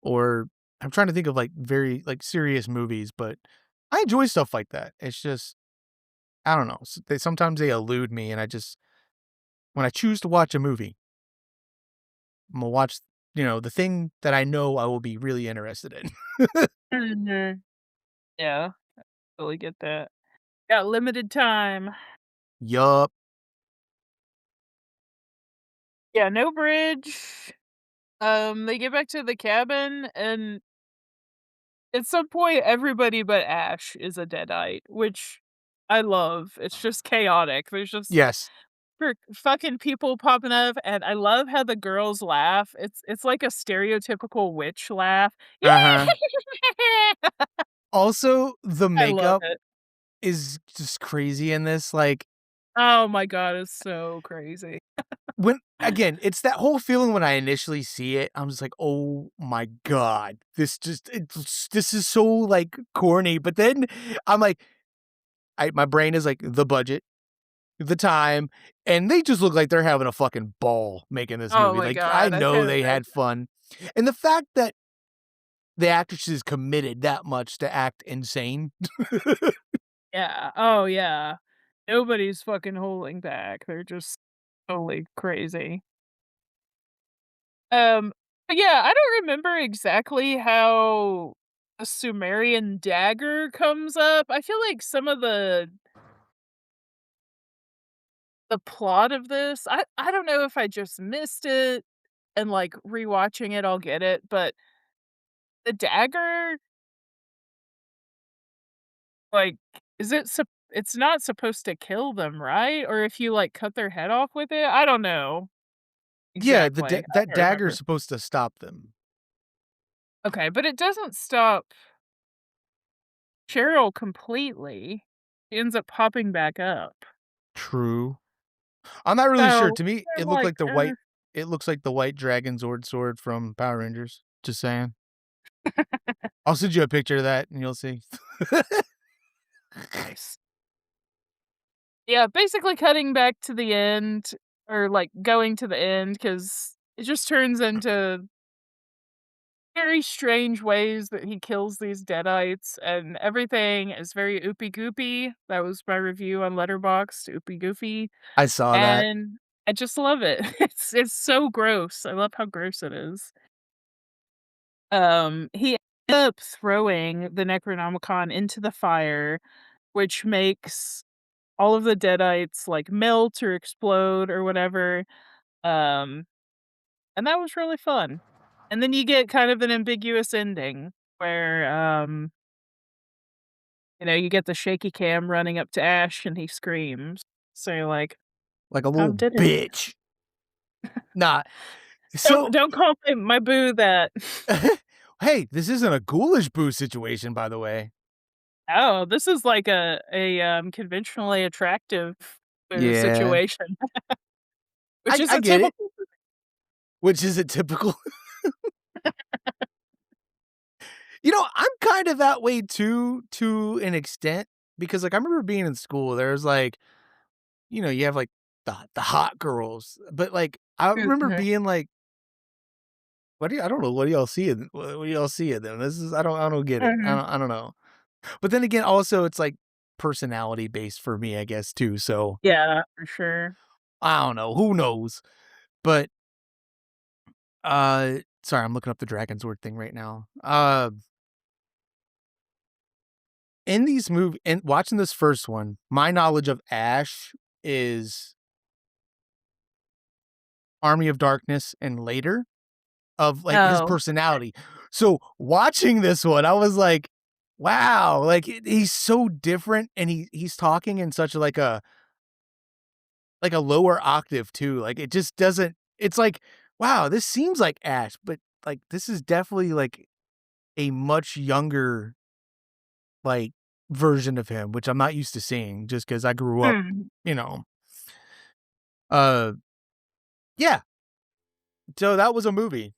or I'm trying to think of, like, very, like, serious movies, but I enjoy stuff like that. It's just I don't know, sometimes they elude me, and I just when I choose to watch a movie, Imma watch, the thing that I know I will be really interested in. Mhm. Yeah, totally get that. Got limited time. Yup. Yeah, no bridge. They get back to the cabin, and at some point, everybody but Ash is a deadite, which I love. It's just chaotic. There's just Yes. fucking people popping up, and I love how the girls laugh. It's like a stereotypical witch laugh. Uh-huh. Yeah! Also, the I love makeup it. is just crazy in this, like, Oh my god, it's so crazy. when again, it's that whole feeling when I initially see it, I'm just like, "Oh my god, this is so, like, corny," but then I'm like my brain is like, "The budget, the time," and they just look like they're having a fucking ball making this Oh movie, my like, I god, I know can't they had imagine. fun, and the fact that the actress is committed that much to act insane. Yeah. Oh, yeah. Nobody's fucking holding back. They're just totally crazy. But yeah, I don't remember exactly how a Sumerian dagger comes up. I feel like some of the plot of this, I don't know if I just missed it and like rewatching it, I'll get it, but the dagger, like, is it it's not supposed to kill them, right? Or if you like cut their head off with it? I don't know Yeah, exactly. I that don't dagger is remember. supposed to stop them. Okay, but it doesn't stop Cheryl completely. She ends up popping back up. True. I'm not really sure. So, To me, I'm like, it looks like the white dragon Zord sword from Power Rangers. Just saying. I'll send you a picture of that and you'll see. nice. Yeah, basically cutting back to the end or, like, going to the end because it just turns into very strange ways that he kills these deadites, and everything is very oopy goopy. That was my review on Letterboxd, oopy goofy, I saw that. and I just love it. It's so gross. I love how gross it is. He ended up throwing the Necronomicon into the fire, which makes all of the deadites, like, melt or explode or whatever, um, and that was really fun. And then you get kind of an ambiguous ending where, you get the shaky cam running up to Ash and he screams. So you're like, Like a "How little did it?" bitch. Nah. Don't So, don't call my boo that. hey, this isn't a ghoulish boo situation, by the way. Oh, this is like a conventionally attractive boo Yeah. situation, which I is I a get typical. it. Which is it typical? I'm kind of that way too, to an extent, because, like, I remember being in school, there's, like, you have, like, the hot girls, but, like, I remember Mhm, being like, I don't know, what do y'all see in what do y'all see in them? This is I don't get it. mhm. I don't know. But then again, also, it's, like, personality based for me, I guess, too, so, Yeah, for sure. I don't know, who knows? But, sorry, I'm looking up the Dragon Sword thing right now. In these in watching this first one, my knowledge of Ash is Army of Darkness and later of, like, his Oh, personality. So, watching this one, I was like, "Wow," like, he's so different, and he's talking in such, like a lower octave too, like, it just doesn't it's like, "Wow, this seems like Ash," but, like, this is definitely, like, a much younger, like, version of him, which I'm not used to seeing just because I grew up, hmm. you know, uh, yeah, so that was a movie.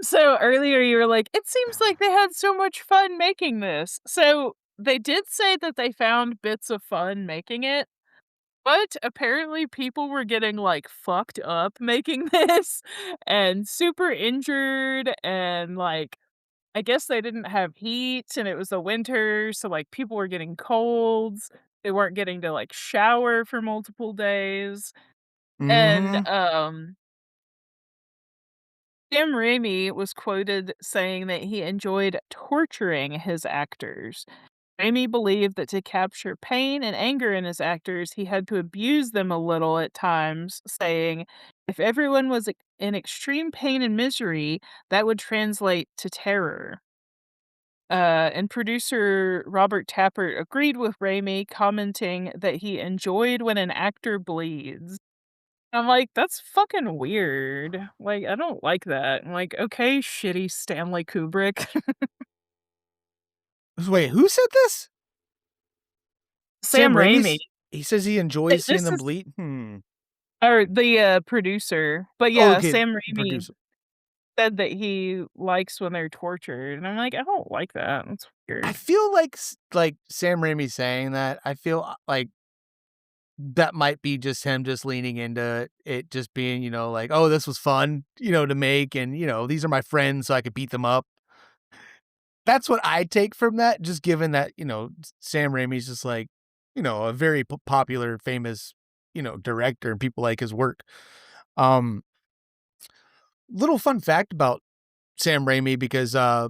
So earlier you were like, "It seems like they had so much fun making this." So they did say that they found bits of fun making it, but apparently people were getting, like, fucked up making this and super injured and, like, I guess they didn't have heat and it was the winter, so, like, people were getting colds. They weren't getting to, like, shower for multiple days, and, Mhm. Sam Raimi was quoted saying that he enjoyed torturing his actors. Raimi believed that to capture pain and anger in his actors, he had to abuse them a little at times, saying, if everyone was in extreme pain and misery, that would translate to terror. And producer Robert Tappert agreed with Raimi, commenting that he enjoyed when an actor bleeds. I'm like, "That's fucking weird." Like, I don't like that. I'm like, "Okay, shitty Stanley Kubrick." Wait, who said this? Sam Sam Raimi. Raimi's he says he enjoys seeing This them is bleed? Hmm. or the, producer. But Oh, yeah, okay, Sam the Raimi producer. said that he likes when they're tortured, and I'm like, "I don't like that. That's I weird." feel like Sam Raimi saying that, I feel, like that might be just him just leaning into it just being, like, "Oh, this was fun, to make, and, these are my friends, so I could beat them up." That's what I take from that, just given that, Sam Raimi's just, like, a very popular, famous, director, and people like his work. Um, Little fun fact about Sam Raimi because, uh,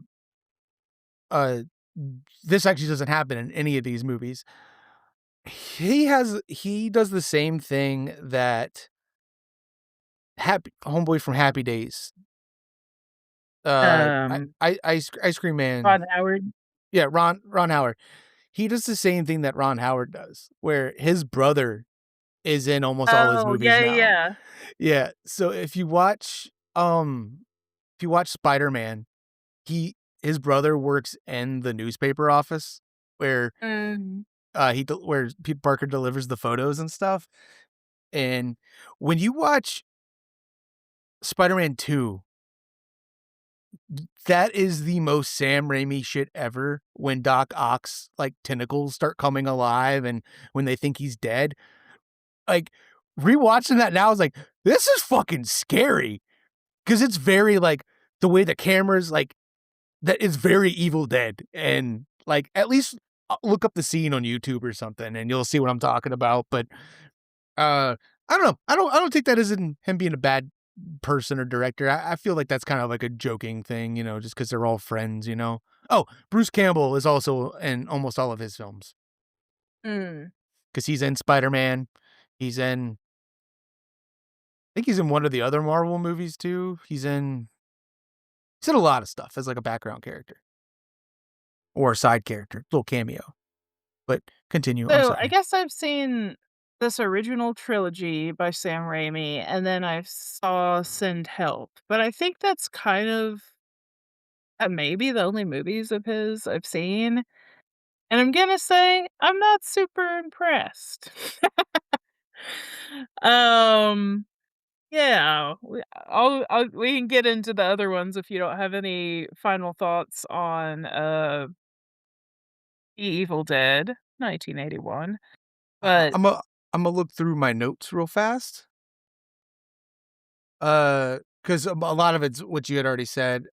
this actually doesn't happen in any of these movies. He does the same thing that Happy Homeboy from Happy Days, Um, Ice Cream Man, Ron Howard. yeah, Ron Howard. He does the same thing that Ron Howard does, where his brother is in almost all his Oh, movies yeah, yeah, now. yeah. Yeah, so if you watch Spider-Man, his brother works in the newspaper office where, Mhm. where Pete Parker delivers the photos and stuff, and when you watch Spider-Man 2, that is the most Sam Raimi shit ever when Doc Ock's, like, tentacles start coming alive and when they think he's dead. Like, rewatching that now is like, "This is fucking scary because it's very, like, the way the camera's, like that is very Evil Dead, and, like, at least, look up the scene on YouTube or something, and you'll see what I'm talking about, but, uh, I don't know. I don't take that as in him being a bad person or director. I feel like that's kind of like a joking thing, just because they're all friends. Oh, Bruce Campbell is also in almost all of his films Mm. because he's in Spider-Man. He's in I think he's in one of the other Marvel movies too. He's in a lot of stuff as like a background character or a side character, little cameo. But continue, I'm So, I sorry. guess I've seen this original trilogy by Sam Raimi, and then I saw Send Help, but I think that's kind of, maybe the only movies of his I've seen, and I'm gonna say I'm not super impressed. Um, yeah, we can get into the other ones if you don't have any final thoughts on, The Evil Dead, 1981, but I'm a Imma look through my notes real fast. Because a lot of it's what you had already said.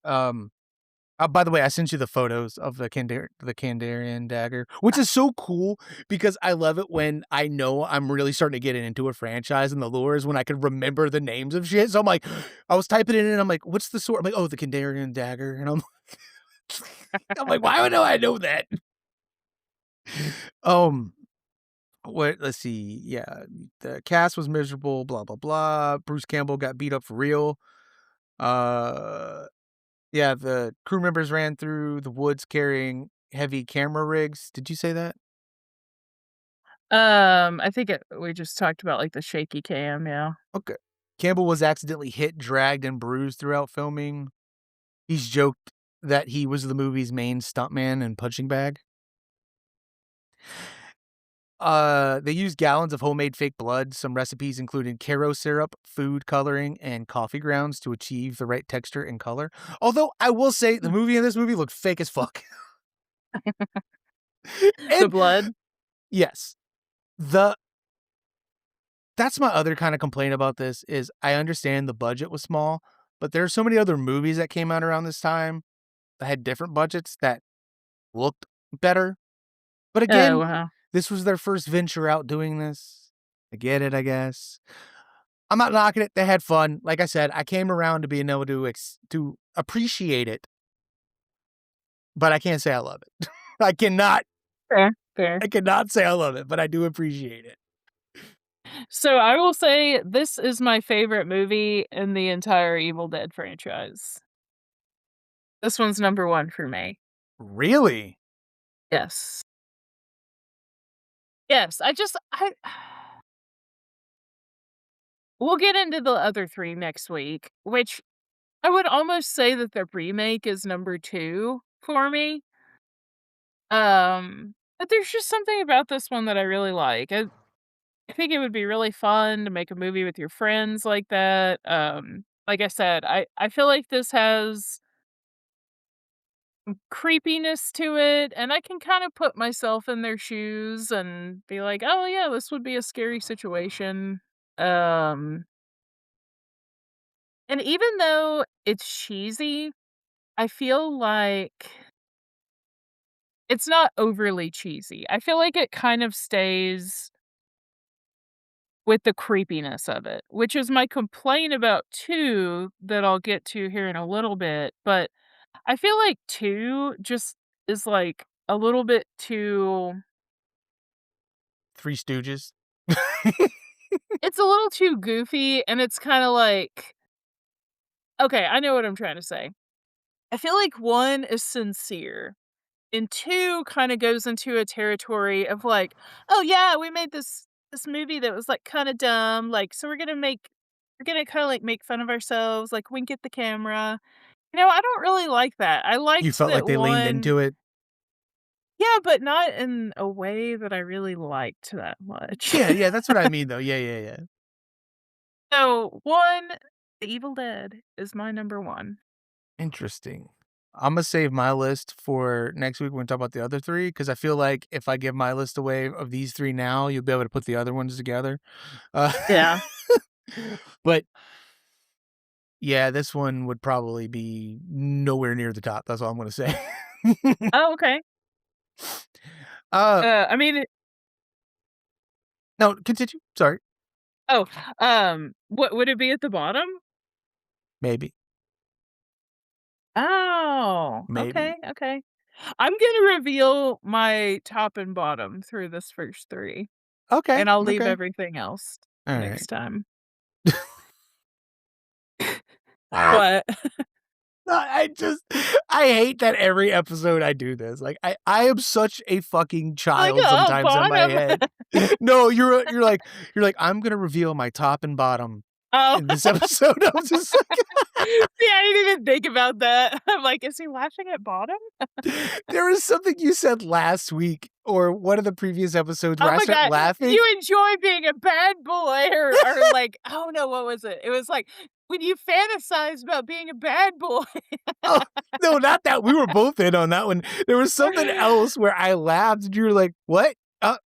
By the way, I sent you the photos of the Kandarian dagger, which is so cool because I love it when I know I'm really starting to get into a franchise and the lore is when I can remember the names of shit. So I'm like, I was typing it in and I'm like, what's the sword? I'm like, oh, the Kandarian dagger. And I'm like, why would I know that? Um, let's see. Yeah, the cast was miserable, blah, blah, blah. Bruce Campbell got beat up for real. Uh, Yeah, the crew members ran through the woods carrying heavy camera rigs. Did you say that? I think we just talked about, like, the shaky cam, yeah. Okay. Campbell was accidentally hit, dragged, and bruised throughout filming. He's joked that he was the movie's main stuntman and punching bag. They used gallons of homemade fake blood. Some recipes included Caro syrup, food coloring, and coffee grounds to achieve the right texture and color. Although I will say the Mm. movie in this movie looked fake as fuck. The And blood? yes, the that's my other kinda complaint about this is I understand the budget was small, but there are so many other movies that came out around this time that had different budgets that looked better. But Oh, again, wow. this was their first venture out doing this. I get it, I guess. I'm not knocking it, they had fun. Like I said, I came around to being able to appreciate it, but I can't say I love it. I cannot Fair, fair. I cannot say I love it, but I do appreciate it. So, I will say this is my favorite movie in the entire Evil Dead franchise. This one's number 1 for me. Really? Yes. Yes, I we'll get into the other 3 next week, which I would almost say that the remake is number 2 for me. But there's just something about this one that I really like. I think it would be really fun to make a movie with your friends like that. Like I said, I feel like this has creepiness to it, and I can kind of put myself in their shoes and be like, "Oh yeah, this would be a scary situation." Um, and even though it's cheesy, I feel like it's not overly cheesy. I feel like it kind of stays with the creepiness of it, which is my complaint about 2 that I'll get to here in a little bit, but I feel like 2 just is, like, a little bit too Three Stooges? it's a little too goofy, and it's kinda like okay, I know what I'm trying to say. I feel like 1 is sincere, and 2 kinda goes into a territory of like, "Oh, yeah, we made this movie that was, like, kinda dumb, like, so we're gonna kinda, like, make fun of ourselves, like, wink at the camera." I don't really like that. I You liked felt like that they leaned 1 into it? yeah, but not in a way that I really liked that much. Yeah, yeah, that's what I mean, though. Yeah, yeah, yeah. So, 1, The Evil Dead is my number 1. Interesting. Imma save my list for next week when we talk about the other 3 because I feel like if I give my list away of these 3 now, you'll be able to put the other ones together. Uh, Yeah. but, yeah, this one would probably be nowhere near the top, that's all I'm gonna say. Oh, okay. Uh, I mean no, continue, sorry. oh, what would it be at the bottom? Maybe. Oh, Maybe. okay, okay. I'm gonna reveal my top and bottom through this first 3, Okay, and I'll leave okay. everything else Alright. next time. What? I just I hate that every episode I do this. Like, I am such a fucking Like, child "Oh, sometimes in my bottom." head. No, you're like, "I'm gonna reveal my top and bottom Oh. in this episode." I'm just like See, I didn't even think about that. I'm like, "Is he laughing at bottom?" there was something you said last week or one of the previous episodes where Oh I my start god, laughing. you enjoy being a bad boy or like oh no, what was it? It was like, when you fantasize about being a bad boy. Oh, no, not that. We were both in on that one. There was something else where I laughed and you were like, "What?"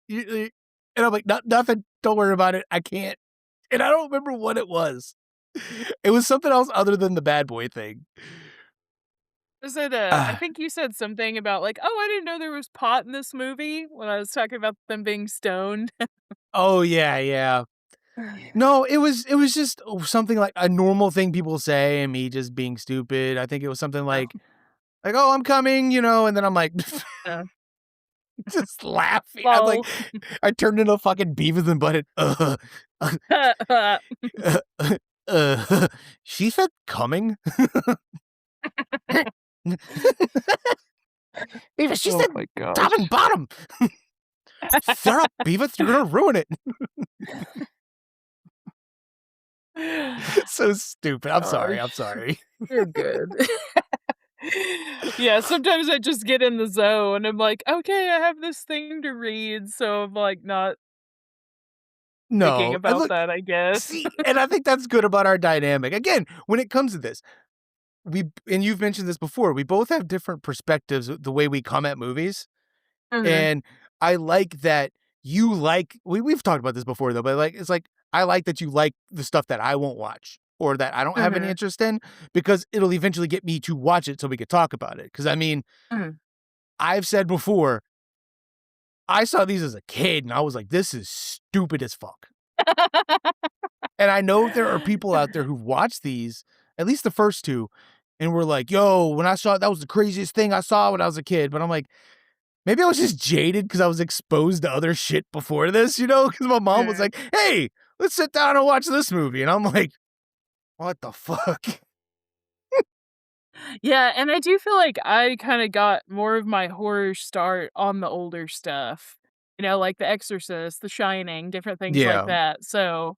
You and I'm like, Nothing. Don't worry about it. I can't." And I don't remember what it was. It was something else other than the bad boy thing. Was it, I Ah, think you said something about like, "Oh, I didn't know there was pot in this movie," when I was talking about them being stoned. oh, yeah, yeah. No, it was just something like a normal thing people say and me just being stupid. I think it was something Oh, like, "Oh, I'm coming," and then I'm like uh, just laughing. I'm like lol. I turned into fucking Beavis and Butthead. Uh, uh, she said coming? Beavis, she Oh said my top gosh. and bottom. Shut up, Beavis, you're gonna ruin it. So stupid. I'm sorry, I'm Gosh, sorry. you're good. Yeah, sometimes I just get in the zone. I'm like, "Okay, I have this thing to read," so I'm, like, not thinking No, and about look, that, I guess. see, and I think that's good about our dynamic. Again, when it comes to this, and you've mentioned this before, we both have different perspectives, the way we come at movies. Mhm, And I like that you like we've talked about this before though, but, like, it's like, I like that you like the stuff that I won't watch or that I don't have any mhm, interest in because it'll eventually get me to watch it so we could talk about it. Because I mean, mhm. I've said before, I saw these as a kid and I was like, "This is stupid as fuck." And I know there are people out there who've watched these, at least the first 2, and were like, "Yo, when I saw it, that was the craziest thing I saw when I was a kid." But I'm like, maybe I was just jaded because I was exposed to other shit before this, because my mom was Mhm. like, "Hey, let's sit down and watch this movie," and I'm like, "What the fuck?" Yeah, and I do feel like I kinda got more of my horror start on the older stuff, like The Exorcist, The Shining, different things like Yeah. that, so,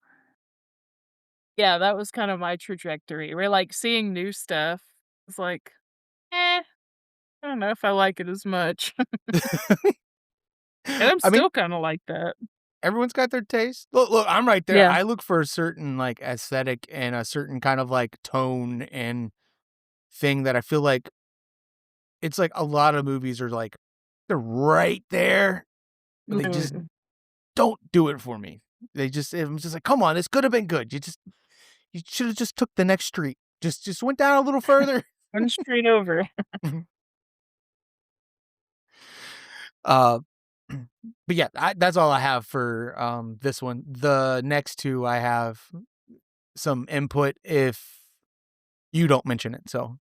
yeah, that was kind of my trajectory, where, like, seeing new stuff was like, "Eh, I don't know if I like it as much." And I'm I mean, still kinda like that. everyone's got their taste. Look, I'm right there. Yeah. I look for a certain, like, aesthetic and a certain kind of, like, tone and thing that I feel like it's like a lot of movies are like, they're right there, but they just Mhm. don't do it for me. I'm just like, "Come on, this could have been good. You should have just took the next street. Just went down a little further." One straight over. Uh, but yeah, that's all I have for this one. The next 2, I have some input if you don't mention it. So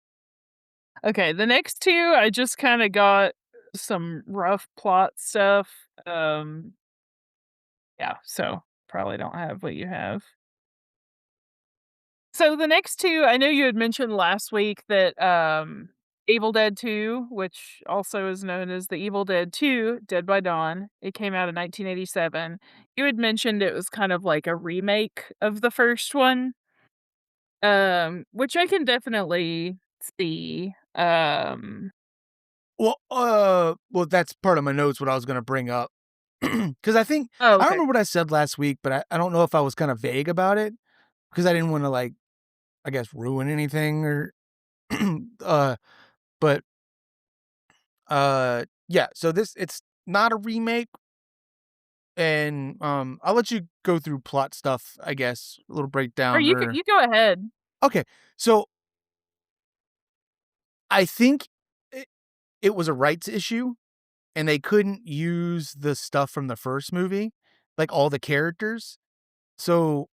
Okay, the next 2, I just kinda got some rough plot stuff, yeah, so probably don't have what you have. So the next 2, I know you had mentioned last week that, Evil Dead 2, which also is known as The Evil Dead 2: Dead by Dawn, it came out in 1987. You had mentioned it was kind of like a remake of the first one, which I can definitely see, well, that's part of my notes. What I was gonna bring up because Oh, I don't okay. remember what I said last week, but I don't know if I was kind of vague about it because I didn't want to like I guess ruin anything or uh, but yeah. So it's not a remake. And, I'll let you go through plot stuff, I guess, a little Or breakdown you c or you go ahead. okay. So, I think it it was a rights issue, and they couldn't use the stuff from the first movie, like, all the characters. So,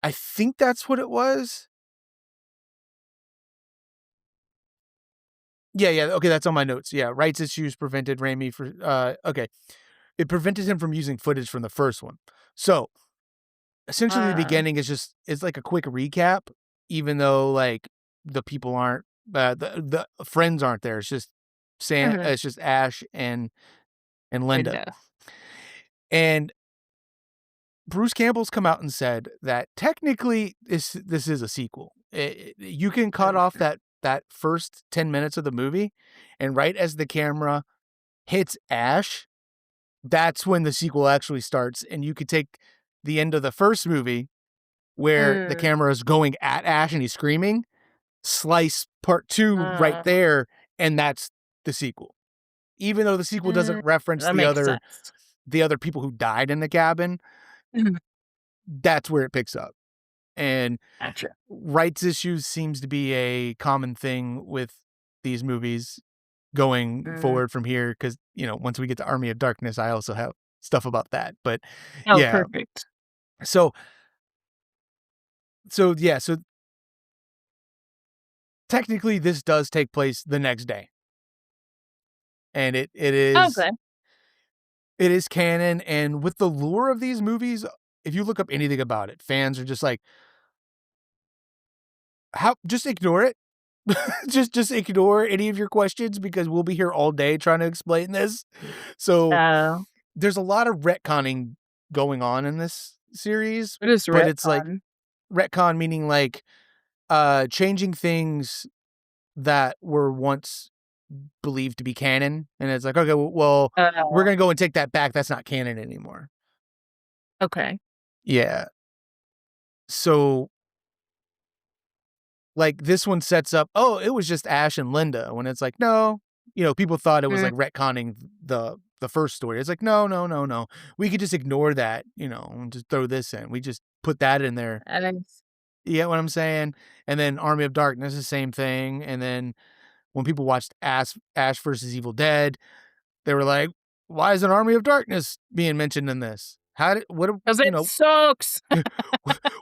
I think that's what it was. Yeah, okay, that's on my notes. Yeah, rights issues prevented Raimi for okay. It prevented him from using footage from the first one. So, essentially the Uh, beginning is just it's like a quick recap, even though like the people aren't the friends aren't there. It's just mhm. it's just Ash and Linda. Linda. And Bruce Campbell's come out and said that technically this is a sequel. You can cut off Mhm. that first 10 minutes of the movie, and right as the camera hits Ash, that's when the sequel actually starts, and you could take the end of the first movie where the Mm. camera is going at Ash and he's screaming, slice part 2 right Uh, there, and that's the sequel. Even though the sequel doesn't mm, reference that makes sense. the other people who died in the cabin, Mhm. that's where it picks up. And Gotcha. rights issues seems to be a common thing with these movies going Mm. forward from here because once we get to Army of Darkness, I also have stuff about that. But Oh, yeah, perfect. so so technically this does take place the next day, and Okay. it is canon. And with the lore of these movies, if you look up anything about it, fans are just like, how just ignore it. Just ignore any of your questions because we'll be here all day trying to explain this. So Oh, there's a lot of retconning going on in this series, it is but it's like retcon. retcon meaning like changing things that were once believed to be canon, and it's like, okay, well, we're Oh, gonna go and take that back. That's not canon anymore. okay. Yeah. So like this one sets up, oh, it was just Ash and Linda when it's like, no, people thought it was Mm, like retconning the first story. It's like, no, no, no, no. We could just ignore that, and just throw this in. We just put that in there. that is You get what I'm saying? And then Army of Darkness, the same thing. And then when people watched Ash versus Evil Dead, they were like, why is an Army of Darkness being mentioned in this? How did what because it sucks.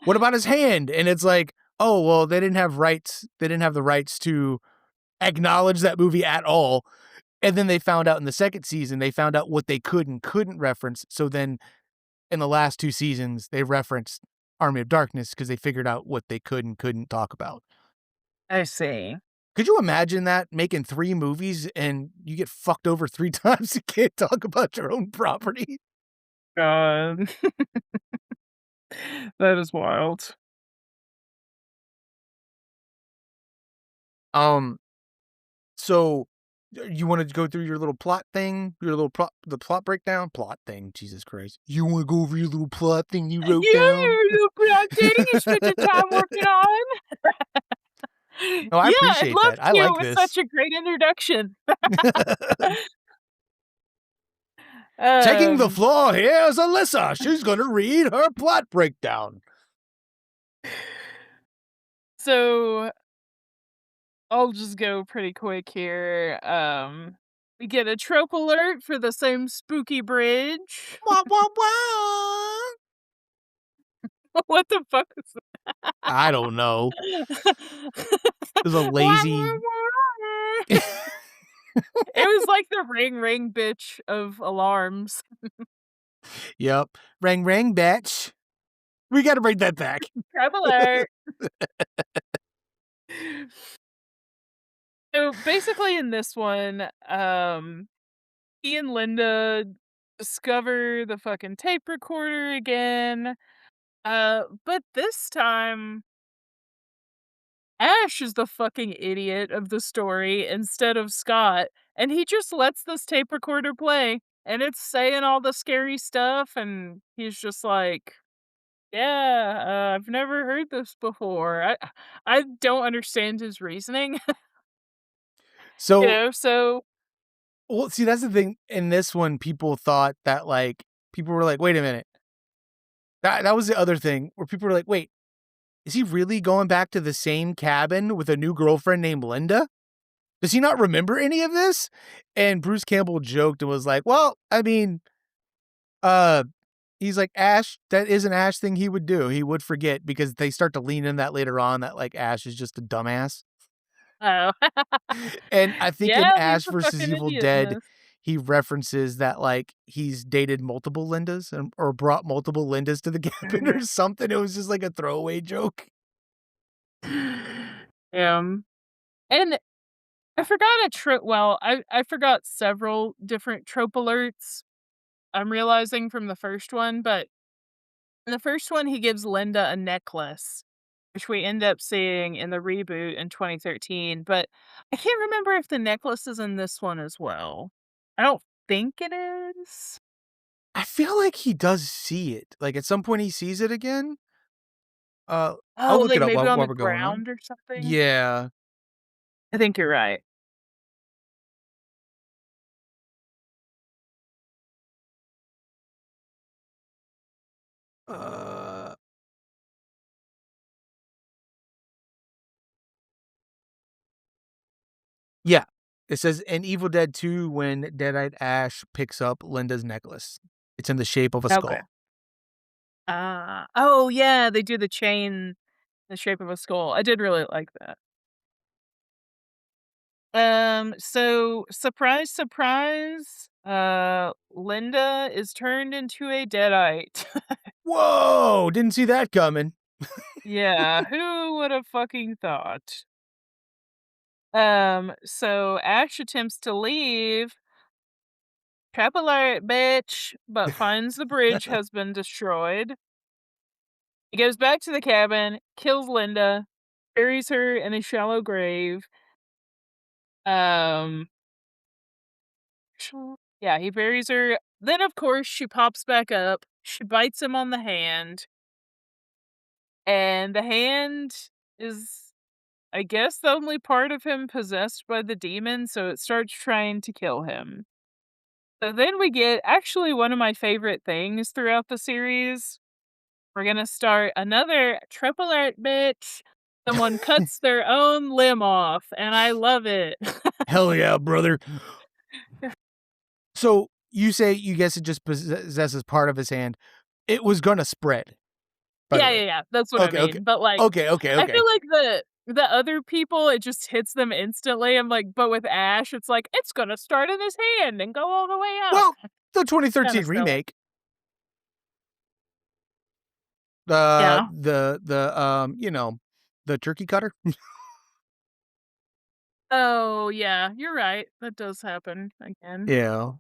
what about his hand? And it's like, oh well, they didn't have rights. They didn't have the rights to acknowledge that movie at all. And then they found out in the second season, they found out what they could and couldn't reference. So then in the last 2 seasons, they referenced Army of Darkness because they figured out what they could and couldn't talk about. I see. Could you imagine that making 3 movies and you get fucked over 3 times you can't talk about your own property? God. That is wild. Um, so you want to go through your little plot thing, the plot breakdown, plot thing. Jesus Christ! You want to go over your little plot thing you Yeah, wrote down? you little granddaddy you spent your time working on. No, I Yeah, I'd appreciate love that. I to. It like was this. such a great introduction. Taking the Um, floor here is Alyssa. She's going to read her plot breakdown. so I'll just go pretty quick here. We get a trope alert for the same spooky bridge. Wah, wah, wah. What the fuck is I don't know. that? It was a lazy. It was like the ring ring bitch of alarms. Yep. Ring, ring, bitch. We got to bring that back. Trope alert. So basically in this one, he and Linda discover the fucking tape recorder again. But this time Ash is the fucking idiot of the story instead of Scott, and he just lets this tape recorder play, and it's saying all the scary stuff, and he's just like, "Yeah, I've never heard this before." I don't understand his reasoning, So, so well, see, that's the thing. In this one, people thought that, like, people were like, wait a minute. That was the other thing where people were like, wait, is he really going back to the same cabin with a new girlfriend named Linda? Does he not remember any of this? And Bruce Campbell joked and was like, well, I mean, uh, He's like, "Ash, that is an Ash thing he would do. He would forget," because they start to lean in that later on that, like, Ash is just a dumbass. Oh. And I think in Yeah, he's Ash a versus fucking Evil idiot in Dead, this. he references that, like, he's dated multiple Lindas and or brought multiple Lindas to the cabin or Mhm. something. It was just like a throwaway joke. Um, and I forgot a trope well, I forgot several different trope alerts, I'm realizing from the first one, but in the first one, he gives Linda a necklace, which we end up seeing in the reboot in 2013, but I can't remember if the necklace is in this one as well. I don't think it is. I feel like he does see it. Like, at some point, he sees it again. I'll Oh, look like, it up maybe while on the we're going on. ground or something? Yeah. I think you're right. Uh, yeah. It says in Evil Dead 2 when Deadite Ash picks up Linda's necklace. It's in the shape of a Okay. skull. Oh, yeah, they do the chain in the shape of a skull. I did really like that. So surprise, surprise, Linda is turned into a deadite. Whoa! Didn't see that coming. Yeah, who would have fucking thought? So Ash attempts to leave, trap alert, bitch, but finds the bridge has been destroyed. He goes back to the cabin, kills Linda, buries her in a shallow grave. Um, yeah, he buries her. Then, of course, she pops back up. She bites him on the hand, and the hand is, I guess, the only part of him possessed by the demon, so it starts trying to kill him. So then we get actually one of my favorite things throughout the series. We're gonna start another triple art bitch. Someone cuts their own limb off, and I love it. Hell yeah, brother. So you say you guess it just possesses part of his hand. It was gonna spread, by the Yeah, way. yeah, yeah, that's what I Okay, okay. mean, but, like, Okay, okay, I feel okay. like the other people, it just hits them instantly, I'm like, but with Ash, it's like, it's gonna start in his hand and go all the way up. Well, the Kinda 2013 silly. remake, Yeah. the turkey cutter? Oh, yeah, you're right, that does happen again. Yeah.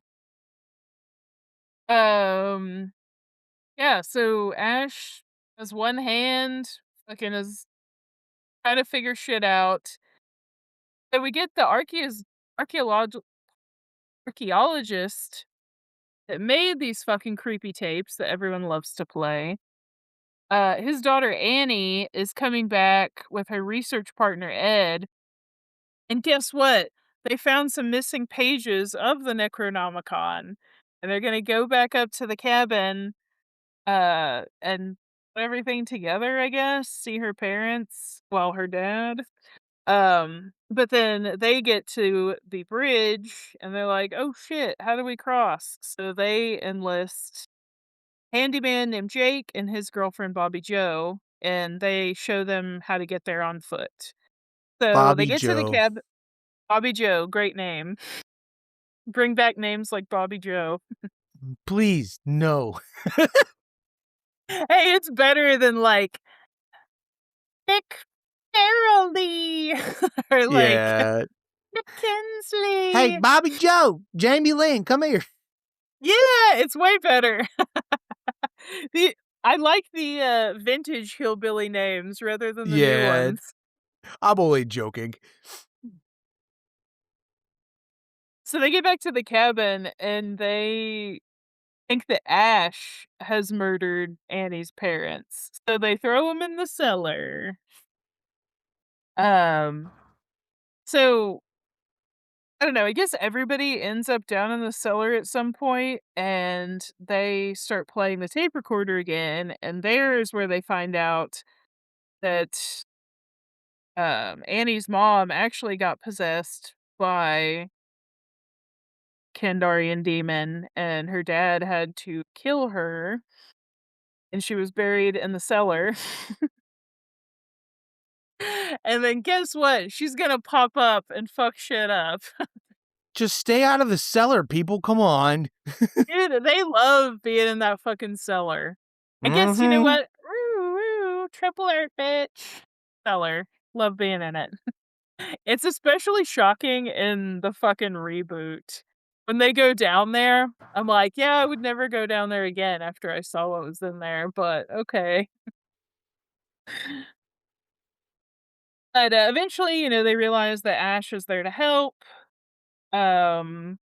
Um, yeah, so Ash has one hand, fucking is trying to figure shit out. So we get the archeolog archaeologist that made these fucking creepy tapes that everyone loves to play. His daughter Annie is coming back with her research partner Ed, and guess what? They found some missing pages of the Necronomicon, and they're gonna go back up to the cabin, and put everything together, I guess, see her parents, well, her dad. But then they get to the bridge and they're like, "Oh shit, how do we cross?" So they enlist handyman named Jake and his girlfriend Bobby Joe, and they show them how to get there on foot. So they Bobby get to the Joe. cab. Bobby Joe, great name. Bring back names like Bobby Joe. Please, no. Hey, it's better than like Nick Farrelly or like Yeah. Nick "Hey, Kinsley. Bobby Joe, Jamie Lynn, come here." Yeah, it's way better. The I like the, vintage hillbilly names rather than the new Yeah. ones. I'm only joking. So they get back to the cabin and they think that Ash has murdered Annie's parents. So they throw him in the cellar. Um, so I don't know, I guess everybody ends up down in the cellar at some point and they start playing the tape recorder again, and there is where they find out that Annie's mom actually got possessed by Kandarian demon, and her dad had to kill her, and she was buried in the cellar. And then guess what? She's gonna pop up and fuck shit up. Just stay out of the cellar, people, come on. Dude, they love being in that fucking cellar. I guess you know Mhm. what? Woo, woo, triple Earth, bitch. Cellar. Love being in it. It's especially shocking in the fucking reboot. When they go down there, I'm like, yeah, I would never go down there again after I saw what was in there, but okay. But eventually, they realize that Ash is there to help. Um,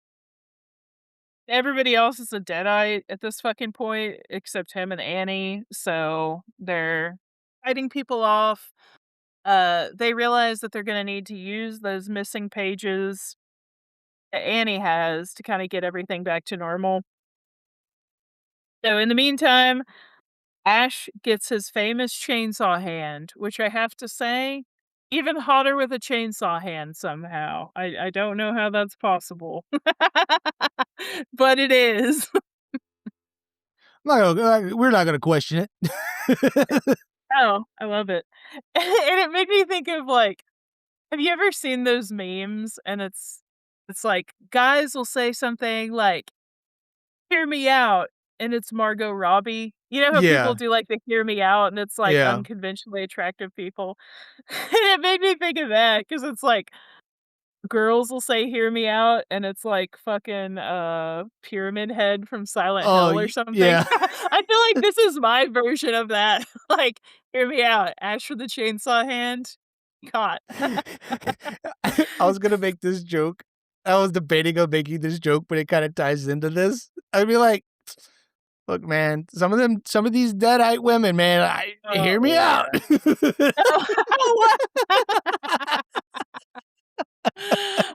Everybody else is a deadite at this fucking point except him and Annie, so they're fighting people off. They realize that they're gonna need to use those missing pages that Annie has to kinda get everything back to normal. So in the meantime, Ash gets his famous chainsaw hand, which I have to say, even hotter with a chainsaw hand somehow. I don't know how that's possible. But it is. We're not gonna question it. Oh, I love it. And it made me think of, like, have you ever seen those memes? And it's like, guys will say something like, "Hear me out," and it's Margot Robbie. You know how people Yeah, do, like, the "hear me out," and it's, like, yeah. unconventionally attractive people? And it made me think of that because it's like, girls will say, "Hear me out," and it's like fucking, Pyramid Head from Silent Oh, Hill or something. yeah. I feel like this is my version of that. Like, "Hear me out, Ash with the chainsaw hand, caught." I was gonna make this joke. I was debating on making this joke, but it kinda ties into this. I'd be like, "Look, man, some of these deadite women, man, I Oh, hear me out." yeah.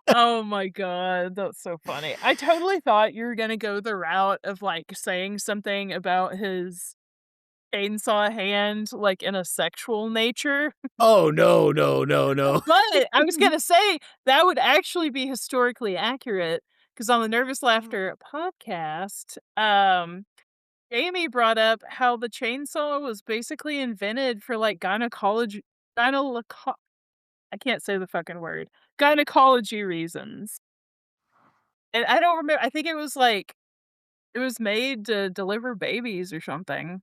Oh my god, that's so funny. I totally thought you were gonna go the route of, like, saying something about his chainsaw hand, like, in a sexual nature. Oh, no, no, no, no. But I was gonna say that would actually be historically accurate because on the Nervous Laughter podcast, Amy brought up how the chainsaw was basically invented for, like, gyneloco I can't say the fucking word, gynecology reasons. And I don't remember. I think it was, like, it was made to deliver babies or something.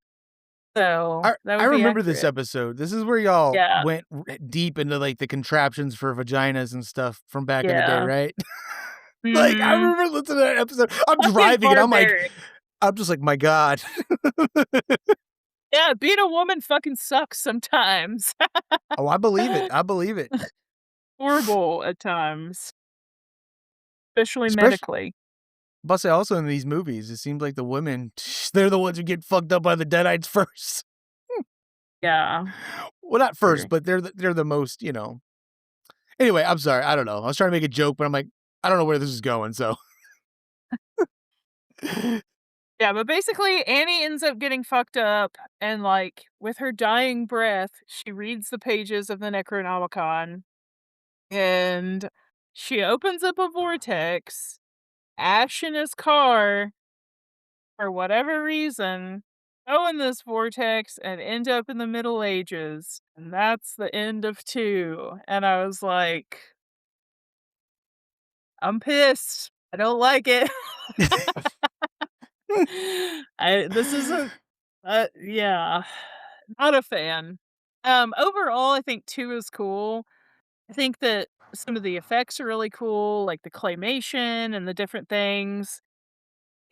So, that I would be remember this accurate. episode. This is where y'all Yeah. went deep into, like, the contraptions for vaginas and stuff from back in the day, Yeah. right? Like, I Mhm. remember listening to that episode. I'm Fucking driving and barbaric. I'm just like, "My god." Yeah, being a woman fucking sucks sometimes. Oh, I believe it. I believe it. Horrible at times, especially Especially medically. but say also in these movies, it seems like the women, they're the ones who get fucked up by the deadites first. Yeah. Well, not first, True. but they're the most, you know. Anyway, I'm sorry. I don't know. I was trying to make a joke, but I'm like, I don't know where this is going. So, Yeah, but basically, Annie ends up getting fucked up, and, like, with her dying breath, she reads the pages of the Necronomicon, and she opens up a vortex. Ash in his car, for whatever reason, go in this vortex and end up in the Middle Ages, and that's the end of 2, and I was like, "I'm pissed. I don't like it." I this isn't yeah, not a fan. Overall, I think 2 is cool. I think that some of the effects are really cool, like the claymation and the different things.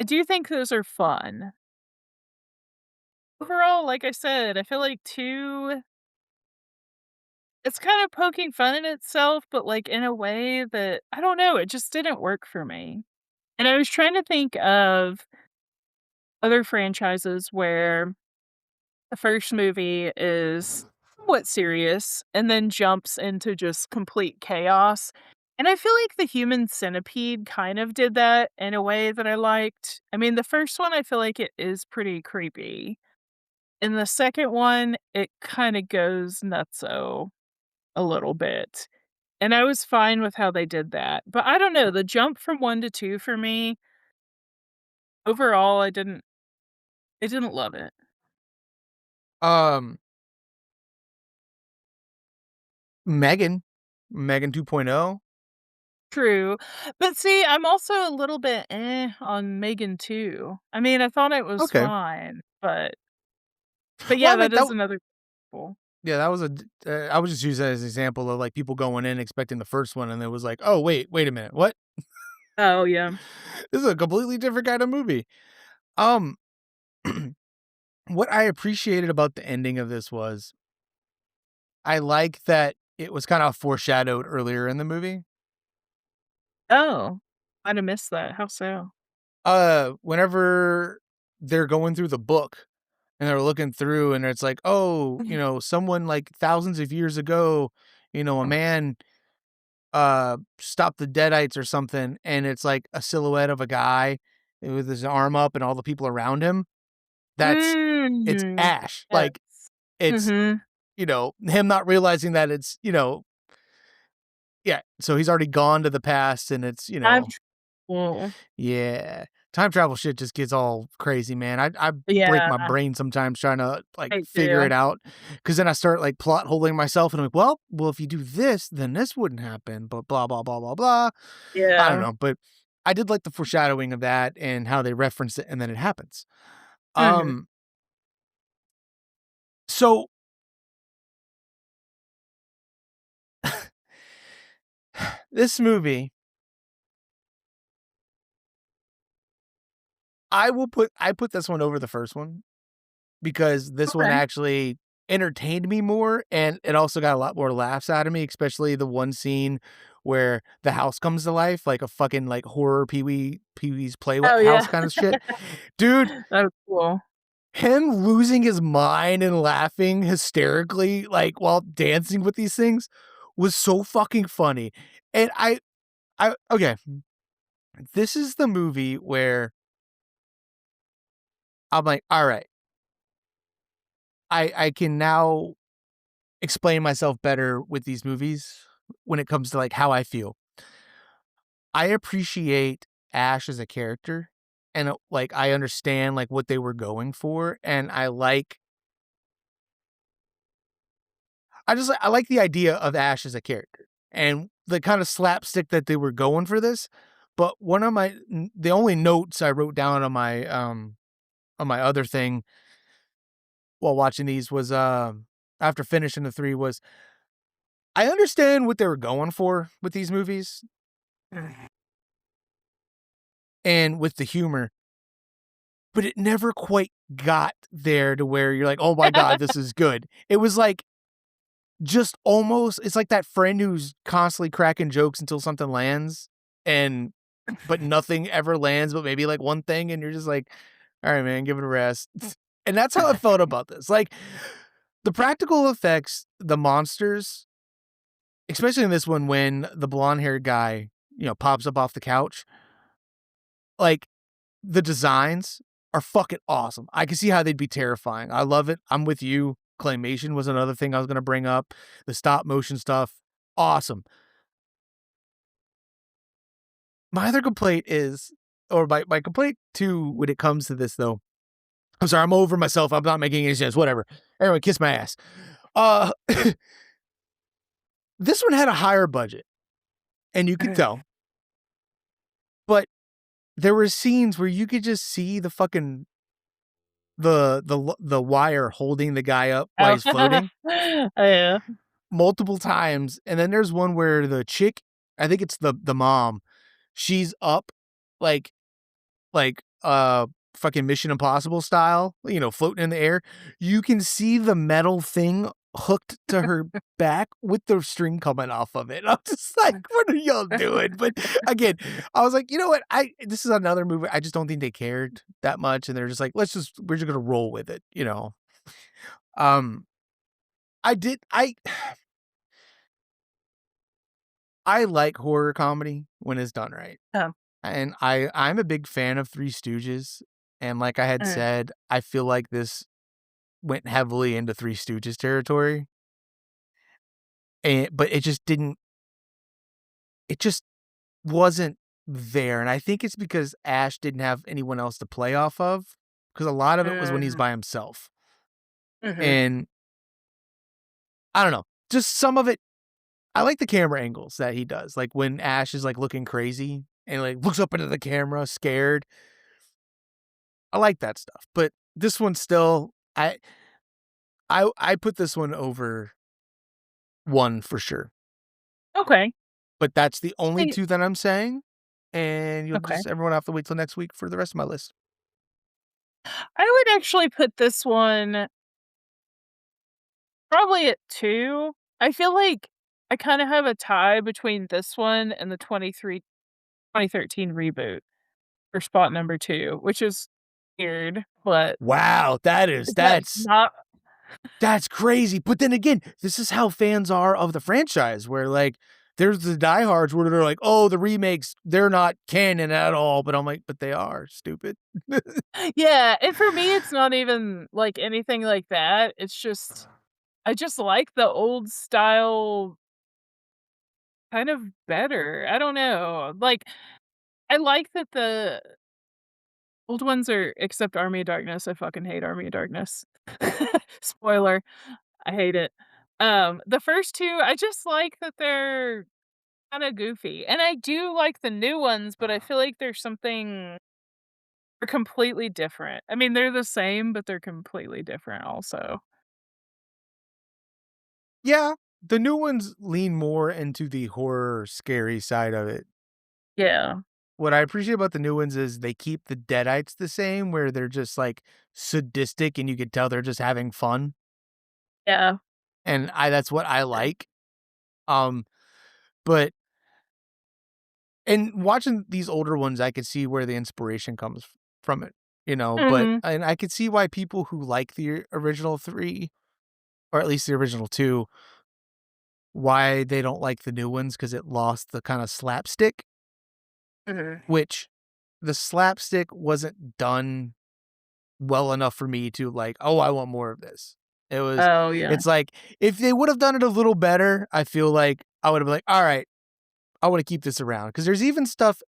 I do think those are fun. Overall, like I said, I feel like 2, it's kind of poking fun at itself, but, like, in a way that I don't know, it just didn't work for me. And I was trying to think of other franchises where the first movie is somewhat serious and then jumps into just complete chaos. And I feel like the Human Centipede kind of did that in a way that I liked. I mean, the first one, I feel like it is pretty creepy. In the second one, it kinda goes nutso a little bit. and I was fine with how they did that, but I don't know, the jump from 1 to 2 for me, overall, I didn't love it. Um, Megan, Megan 2.0. True, but see, I'm also a little bit on Megan too. I mean, I thought it was Okay. fine, but Well, yeah, I mean, that is another example. yeah, that was I was just using that as an example of, like, people going in expecting the first one, and it was like, "Oh, wait a minute, what? Oh, yeah. This is a completely different kind of movie." Um, what I appreciated about the ending of this was, I like that it was kinda foreshadowed earlier in the movie. Oh, might have missed that, how so? Whenever they're going through the book and they're looking through and it's like, "Oh, someone, like, thousands of years ago, a man stop the Deadites or something, and it's like a silhouette of a guy with his arm up and all the people around him. It's Mm, Ash. yes. Like, it's, Mhm. him not realizing that it's, yeah, so he's already gone to the past and it's, I've well, yeah. Time travel shit just gets all crazy, man. I break yeah, my brain sometimes trying to, like, I figure do. it out because then I start, like, plot holing myself and I'm like, well, if you do this, then this wouldn't happen, but blah, blah, blah, blah, blah. I don't Yeah. know, but I did like the foreshadowing of that and how they reference it and then it happens. Mhm. Um, so this movie, I put this one over the first one because this one Okay. actually entertained me more and it also got a lot more laughs out of me, especially the one scene where the house comes to life, like a fucking, like, horror Pee-wee's Playhouse Oh, house yeah. kind of shit. Dude, That was cool. him losing his mind and laughing hysterically, like, while dancing with these things was so fucking funny. And I okay, this is the movie where I'm like, "Alright, I can now explain myself better with these movies when it comes to, like, how I feel." I appreciate Ash as a character, and, like, I understand, like, what they were going for, and I like the idea of Ash as a character and the kind of slapstick that they were going for this. But one of the only notes I wrote down on my other thing while watching these was after finishing the 3 was I understand what they were going for with these movies and with the humor, but it never quite got there to where you're like, "Oh my god, this is good." It was like just almost it's like that friend who's constantly cracking jokes until something lands and but nothing ever lands, but maybe, like, one thing, and you're just like, "Alright, man, give it a rest." And that's how I felt about this. Like, the practical effects, the monsters, especially in this one when the blonde-haired guy, pops up off the couch, like, the designs are fucking awesome. I can see how they'd be terrifying. I love it. I'm with you. Claymation was another thing I was gonna bring up. The stop motion stuff, awesome. My other complaint is or my complaint too when it comes to this though I'm sorry, I'm over myself, I'm not making any sense, whatever. Everyone kiss my ass. Uh, this one had a higher budget, and you could tell, but there were scenes where you could just see the fucking the wire holding the guy up while Oh. he's floating Yeah. multiple times, and then there's one where the chick, I think it's the mom, she's up, like fucking Mission Impossible style, floating in the air. You can see the metal thing hooked to her back with the string coming off of it. I'm just like, "What are y'all doing?" But again, I was like, "You know what? I This is another movie, I just don't think they cared that much, and they're just like, we're just gonna roll with it," you know? Um, I did I like horror comedy when it's done right, Oh. and I'm a big fan of Three Stooges, and like I had Mm. said, I feel like this went heavily into Three Stooges territory, but it just didn't it just wasn't there, and I think it's because Ash didn't have anyone else to play off of, because a lot of it was when he's Mm, by himself, mhm. and I don't know, just some of it I like the camera angles that he does, like, when Ash is, like, looking crazy and, like, looks up into the camera scared. I like that stuff, but this one still I put this one over 1 for sure, Okay. but that's the only I 2 that I'm saying, and you'll okay. just everyone will have to wait till next week for the rest of my list. I would actually put this one probably at 2. I feel like I kinda have a tie between this one and the 2013 reboot for spot number 2, which is weird, but Wow, that's not that's crazy, but then again, this is how fans are of the franchise, where, like, there's the diehards where they're like, "Oh, the remakes, they're not canon at all," but I'm like, "But they are, stupid." yeah, and for me, it's not even, like, anything like that, it's just I just like the old style kind of better, I don't know, like, I like that the old ones are except Army of Darkness, I fucking hate Army of Darkness. Spoiler, I hate it. The first 2, I just like that they're kinda goofy, and I do like the new ones, but I feel like there's something they're completely different. I mean, they're the same, but they're completely different also. Yeah, the new ones lean more into the horror, scary side of it. Yeah. What I appreciate about the new ones is they keep the Deadites the same, where they're just, like, sadistic and you could tell they're just having fun, Yeah. and I that's what I like, um, but and watching these older ones, I could see where the inspiration comes from it, but Mhm. and I could see why people who like the original 3, or at least the original 2, why they don't like the new ones because it lost the kinda slapstick, Mhm. which the slapstick wasn't done well enough for me to like, "Oh, I want more of this." It was Oh, yeah. it's like, if they would have done it a little better, I feel like I would have been like, "Alright, I wanna keep this around because there's even stuff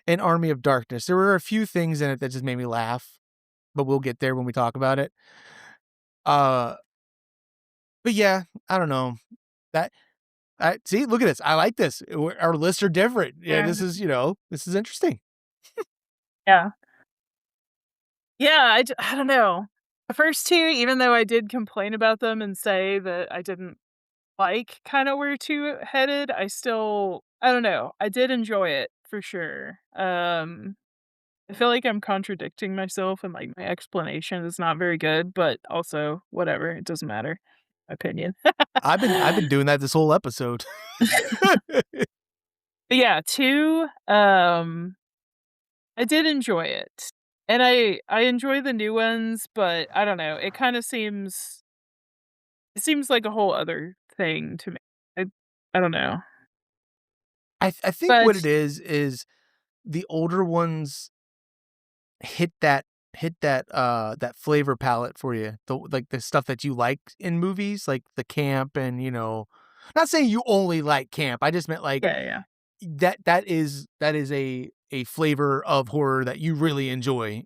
in Army of Darkness. There were a few things in it that just made me laugh, but we'll get there when we talk about it. Uh, but yeah, I don't know. That I see, look at this. I like this. Our lists are different. Yeah, Yeah. this is interesting. Yeah. Yeah, I don't know. The first 2, even though I did complain about them and say that I didn't like kinda where 2 headed, I don't know, I did enjoy it for sure. I feel like I'm contradicting myself and, like, my explanation is not very good, but also whatever, it doesn't matter. Opinion. I've been doing that this whole episode. But yeah, 2, I did enjoy it. And I enjoy the new ones, but I don't know, it seems like a whole other thing to me. I I don't know. I think what But it is the older ones hit that that flavor palette for you. The stuff that you like in movies, like the camp and, not saying you only like camp. I just meant like yeah, yeah. that is a flavor of horror that you really enjoy.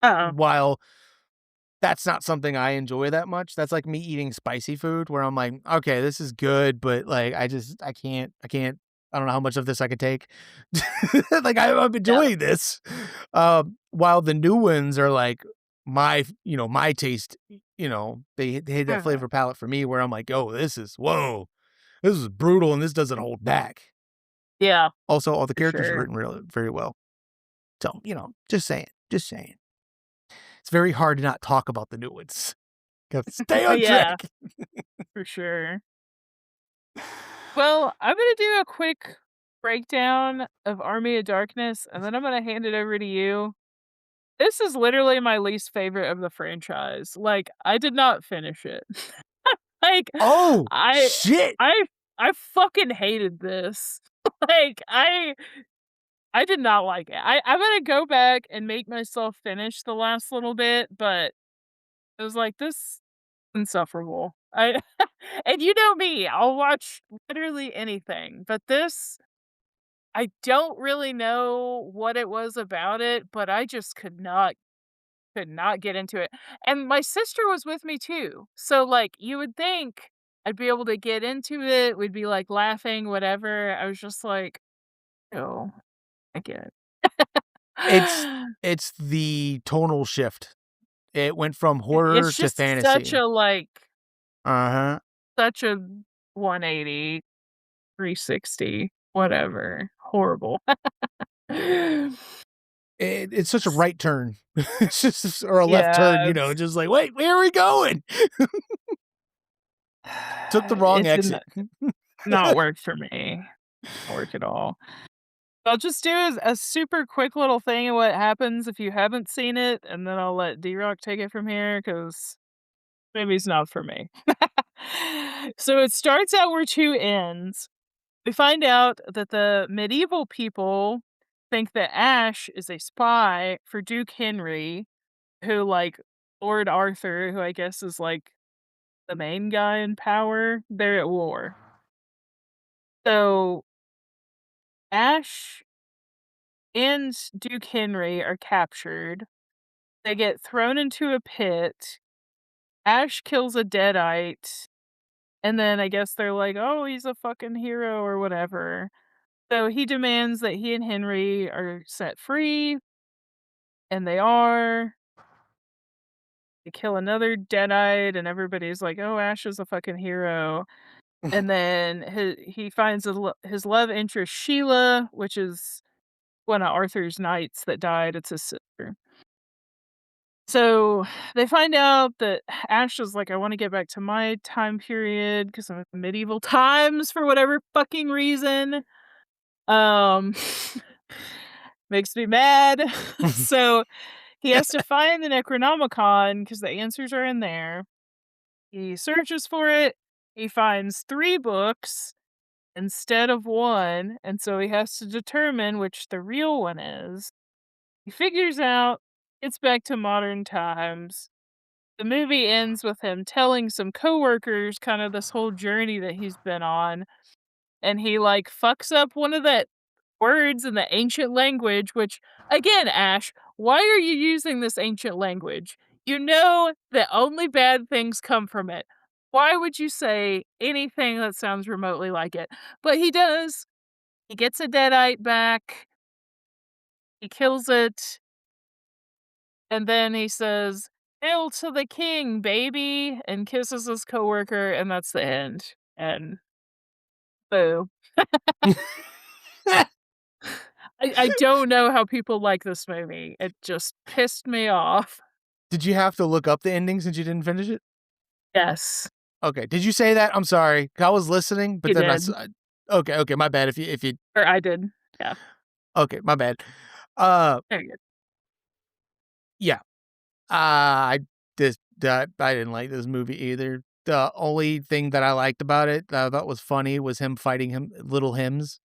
Uh-uh. While that's not something I enjoy that much. That's like me eating spicy food where I'm like, "Okay, this is good, but, like, I can't I don't know how much of this I could take." Like, I'm Yeah. enjoying this. While the new ones are like my taste, they hit that Mhm. flavor palette for me where I'm like, "Oh, whoa, this is brutal and this doesn't hold back." Yeah, Also, all the for characters are sure. written really very well. So, just saying, just saying. It's very hard to not talk about the new ones. Gotta stay on Yeah, track. for sure. Well, I'm gonna do a quick breakdown of Army of Darkness, and then I'm gonna hand it over to you. This is literally my least favorite of the franchise. Like, I did not finish it. Like, Oh, I shit! I I fucking hated this. Like, I did not like it. I'm gonna go back and make myself finish the last little bit, but it was like, this insufferable. I and you know me, I'll watch literally anything, but this I don't really know what it was about it, but I just could not get into it. And my sister was with me too. So, like, you would think I'd be able to get into it, we'd be, like, laughing, whatever. I was just like, "No, I get It's it." it's the tonal shift. It went from horror It's to just such fantasy. a, like Uh-huh. such a 180, 360, whatever. Horrible. It's such a right turn. It's just or a left turn, Yeah, just like, "Wait, where are we going?" Took the wrong it did exit. not work for me. Not work at all. I'll just do a super quick little thing of what happens if you haven't seen it, and then I'll let D-Rock take it from here because maybe it's not for me. So it starts out where 2 ends. We find out that the medieval people think that Ash is a spy for Duke Henry, who, like, Lord Arthur, who I guess is, like, the main guy in power, they're at war. So Ash and Duke Henry are captured. They get thrown into a pit. Ash kills a deadite, and then I guess they're like, "Oh, he's a fucking hero," or whatever. So he demands that he and Henry are set free, and they are. They kill another deadite, and everybody's like, "Oh, Ash is a fucking hero." And then he finds his love interest, Sheila, which is one of Arthur's knights that died. It's his sister. So they find out that Ash is like, "I want to get back to my time period because I'm at the medieval times for whatever fucking reason." Um, makes me mad. So he has to find the Necronomicon because the answers are in there. He searches for it. He finds 3 books instead of 1, and so he has to determine which the real one is. He figures out it's back to modern times. The movie ends with him telling some coworkers kind of this whole journey that he's been on, and he, like, fucks up one of the words in the ancient language, which, again, Ash, why are you using this ancient language? You know that only bad things come from it. Why would you say anything that sounds remotely like it? But he does. He gets a deadite back, he kills it, and then he says, "Hail to the king, baby," and kisses his coworker, and that's the end. And boo. I don't know how people like this movie. It just pissed me off. Did you have to look up the ending since you didn't finish it? Yes, Okay. Did you say that? I'm sorry. I was listening, but you then did. okay, my bad if you Or I did. Yeah, okay, my bad. Uh, very good. yeah. I this that I didn't like this movie either. The only thing that I liked about it that I thought was funny was him fighting little hims.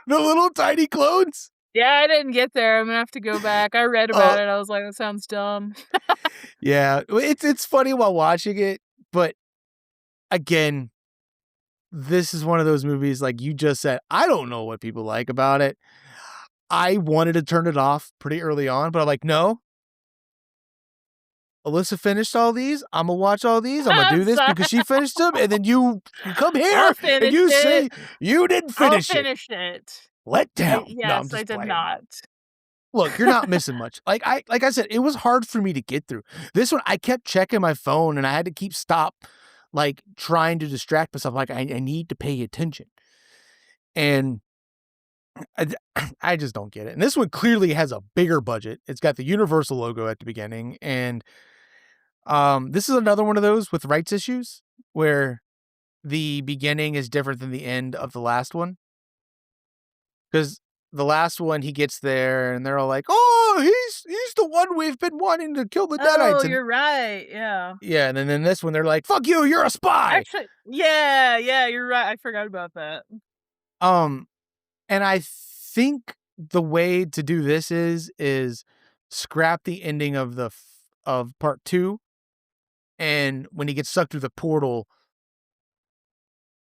The little tiny clones. Yeah, I didn't get there. I'm gonna have to go back. I read Uh, about it. I was like, "That sounds dumb." yeah, it's funny while watching it, but again, this is one of those movies like you just said, I don't know what people like about it. I wanted to turn it off pretty early on, but I'm like, "No, Alyssa finished all these. Imma watch all these. Imma I'm do this sorry. because she finished them, and then you come I'll here and finish you it. say you didn't I'll finish it. finish it. Let down." No, I'm Yes, I just did playing. not. Look, you're not missing much. Like I said, it was hard for me to get through. This one, I kept checking my phone, and I had to keep like, trying to distract myself, like, I need to pay attention, and I d I just don't get it, and this one clearly has a bigger budget. It's got the Universal logo at the beginning, and, this is another one of those with rights issues where the beginning is different than the end of the last one. Because the last one, he gets there, and they're all like, "Oh, he's the one we've been wanting to kill the Oh, Deadites," and you're right, yeah. yeah, and then in this one, they're like, "Fuck you, you're a spy!" Actually yeah, yeah, you're right, I forgot about that. Um, and I think the way to do this is scrap the ending of of part 2 and when he gets sucked through the portal,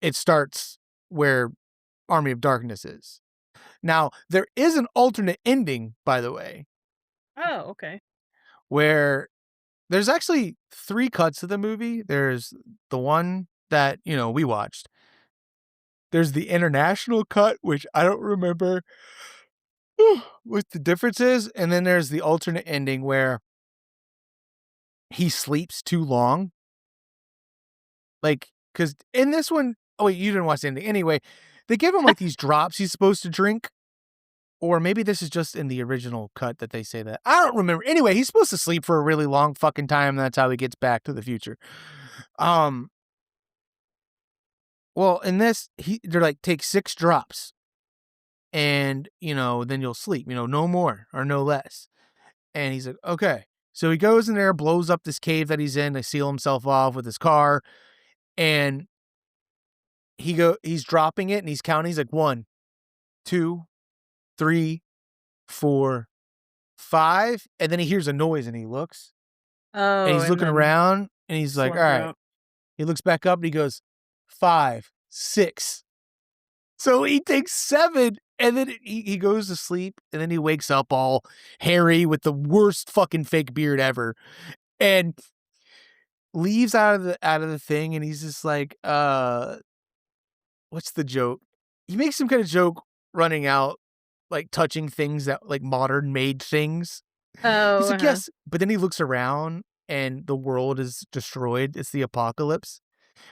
it starts where Army of Darkness is. Now, there is an alternate ending, by the way, Oh, okay. where there's actually 3 cuts of the movie. There's the one that, we watched. There's the international cut, which I don't remember what the difference is, and then there's the alternate ending where he sleeps too long. Like, because in this one, oh wait, you didn't watch the ending. Anyway, they give him, like, these drops he's supposed to drink, or maybe this is just in the original cut that they say that. I don't remember. Anyway, he's supposed to sleep for a really long fucking time, and that's how he gets back to the future. Um, well, in this, they're like, "Take 6 drops, and, then you'll sleep, no more or no less." And he's like, "Okay." So he goes in there, blows up this cave that he's in to seal himself off with his car, and he's dropping it, and he's counting. He's like, 1, 2, 3, 4, 5, and then he hears a noise, and he looks, and Oh, he's and looking then around, and he's like, slump "Alright." out. He looks back up, and he goes, 5, 6. So he takes 7, and then he goes to sleep, and then he wakes up all hairy with the worst fucking fake beard ever, and leaves out of the thing, and he's just like, what's the joke? He makes some kind of joke running out, like, touching things that, like, modern made things. Oh, He's like, uh-huh. "Yes," but then he looks around, and the world is destroyed, it's the apocalypse,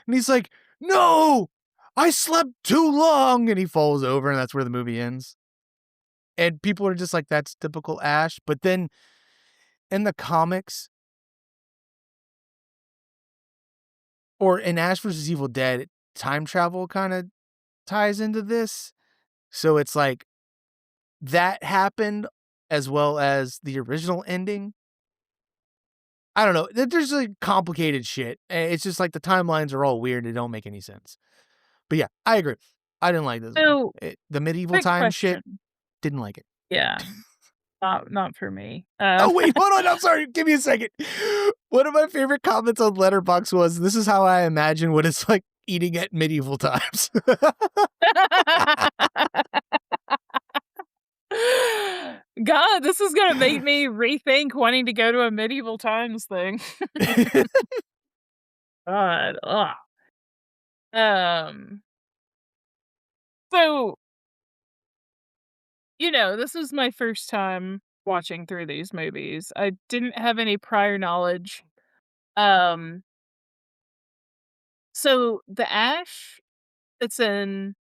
and he's like, "No! I slept too long!" And he falls over, and that's where the movie ends. And people are just like, "That's typical Ash," but then in the comics or in Ash versus Evil Dead, time travel kinda ties into this, so it's like that happened as well as the original ending. I don't know, there's, like, complicated shit, it's just, like, the timelines are all weird, they don't make any sense. But yeah, I agree. I didn't like this one. So, The medieval quick time shit, question. didn't like it. Yeah, not for me. Oh, wait, hold on, I'm sorry, give me a second. One of my favorite comments on Letterboxd was, "This is how I imagine what it's like eating at medieval times." God, this is gonna make me rethink wanting to go to a medieval times thing. God, ugh. Um, so, this is my first time watching through these movies. I didn't have any prior knowledge. Um, so the Ash that's in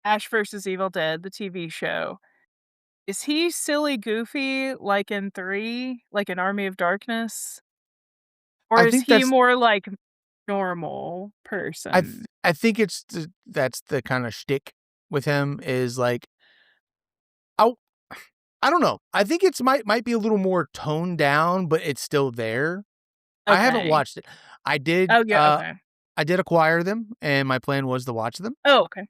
Ash versus Evil Dead, the TV show, is he silly goofy like in 3, like in Army of Darkness? Or I is think he that's more like normal I th person? I think that's the kinda shtick with him is, like, I I don't know. I think it's might be a little more toned down, but it's still there. I haven't Okay. watched it. I did, Oh, yeah, okay. I did acquire them, and my plan was to watch them Oh, okay.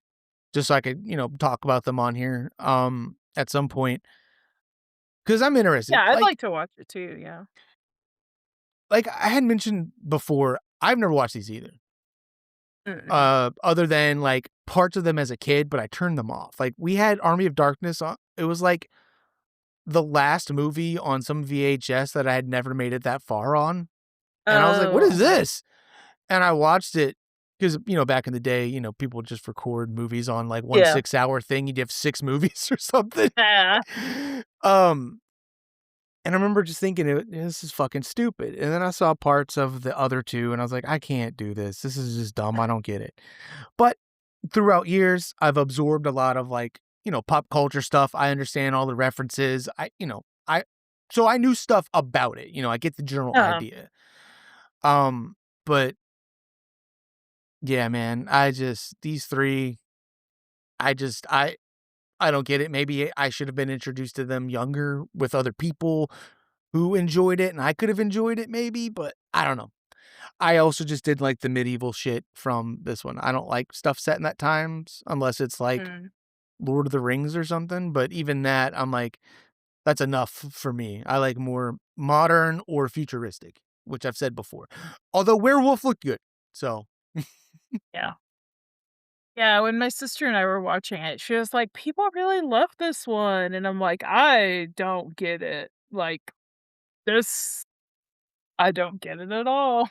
just so I could, talk about them on here, at some point because 'cause I'm interested. Yeah, I'd like to watch it too, yeah. Like I had mentioned before, I've never watched these either, Mm-mm. other than, like, parts of them as a kid, but I turned them off. Like, we had Army of Darkness on it was, like, the last movie on some VHS that I had never made it that far on, and I was like, "What Oh, is okay. this?" And I watched it because back in the day, people would just record movies on, like, one Yeah. 6-hour thing, you'd have 6 movies or something. Yeah. Um, and I remember just thinking, "This is fucking stupid," and then I saw parts of the other 2, and I was like, "I can't do this. This is just dumb, I don't get it." But throughout years, I've absorbed a lot of, like, pop culture stuff, I understand all the references, I so I knew stuff about it, I get the general Uh-huh. idea. Um, but yeah, man, these 3, I just I don't get it. Maybe I should have been introduced to them younger with other people who enjoyed it, and I could have enjoyed it maybe, but I don't know. I also just did like the medieval shit from this one. I don't like stuff set in that times unless it's like Mm. Lord of the Rings or something, but even that, I'm like, that's enough for me. I like more modern or futuristic. which I've said before. Although Werewolf looked good, so Yeah. Yeah, when my sister and I were watching it, she was like, "People really love this one," and I'm like, "I don't get it. Like, this I don't get it at all."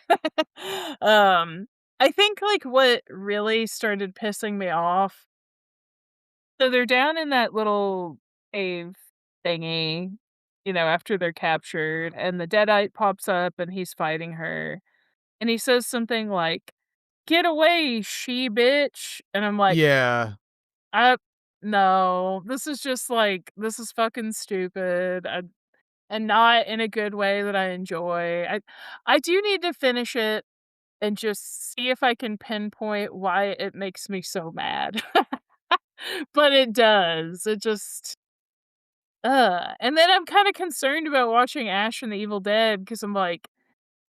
Um, I think, like, what really started pissing me off, so they're down in that little cave thingy, after they're captured, and the Deadite pops up, and he's fighting her, and he says something like, "Get away, she bitch," and I'm like, yeah. "Uh, no, this is just, like, this is fucking stupid, and not in a good way that I enjoy." I do need to finish it and just see if I can pinpoint why it makes me so mad. But it does. It just and then I'm kinda concerned about watching Ash and the Evil Dead because 'cause I'm like,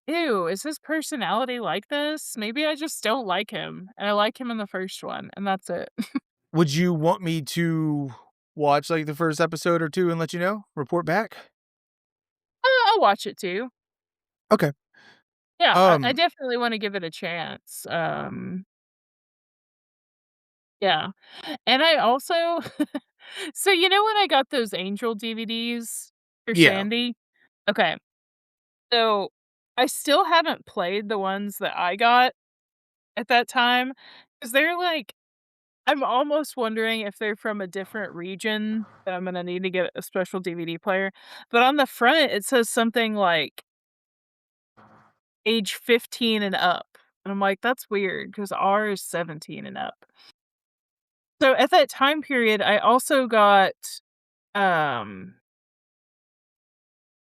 "Ew, is his personality like this? Maybe I just don't like him, and I like him in the first one, and that's it." Would you want me to watch, like, the first episode or 2 and let you know? Report back? I'll watch it too. Okay. Yeah, I Um, definitely wanna give it a chance, yeah, and I also so, when I got those Angel DVDs for yeah. Sandy? Okay, so I still haven't played the ones that I got at that time because 'cause they're, like, I'm almost wondering if they're from a different region that I'm gonna need to get a special DVD player, but on the front, it says something like age 15 and up, and I'm like, "That's weird because R is 17 and up." So, at that time period, I also got, um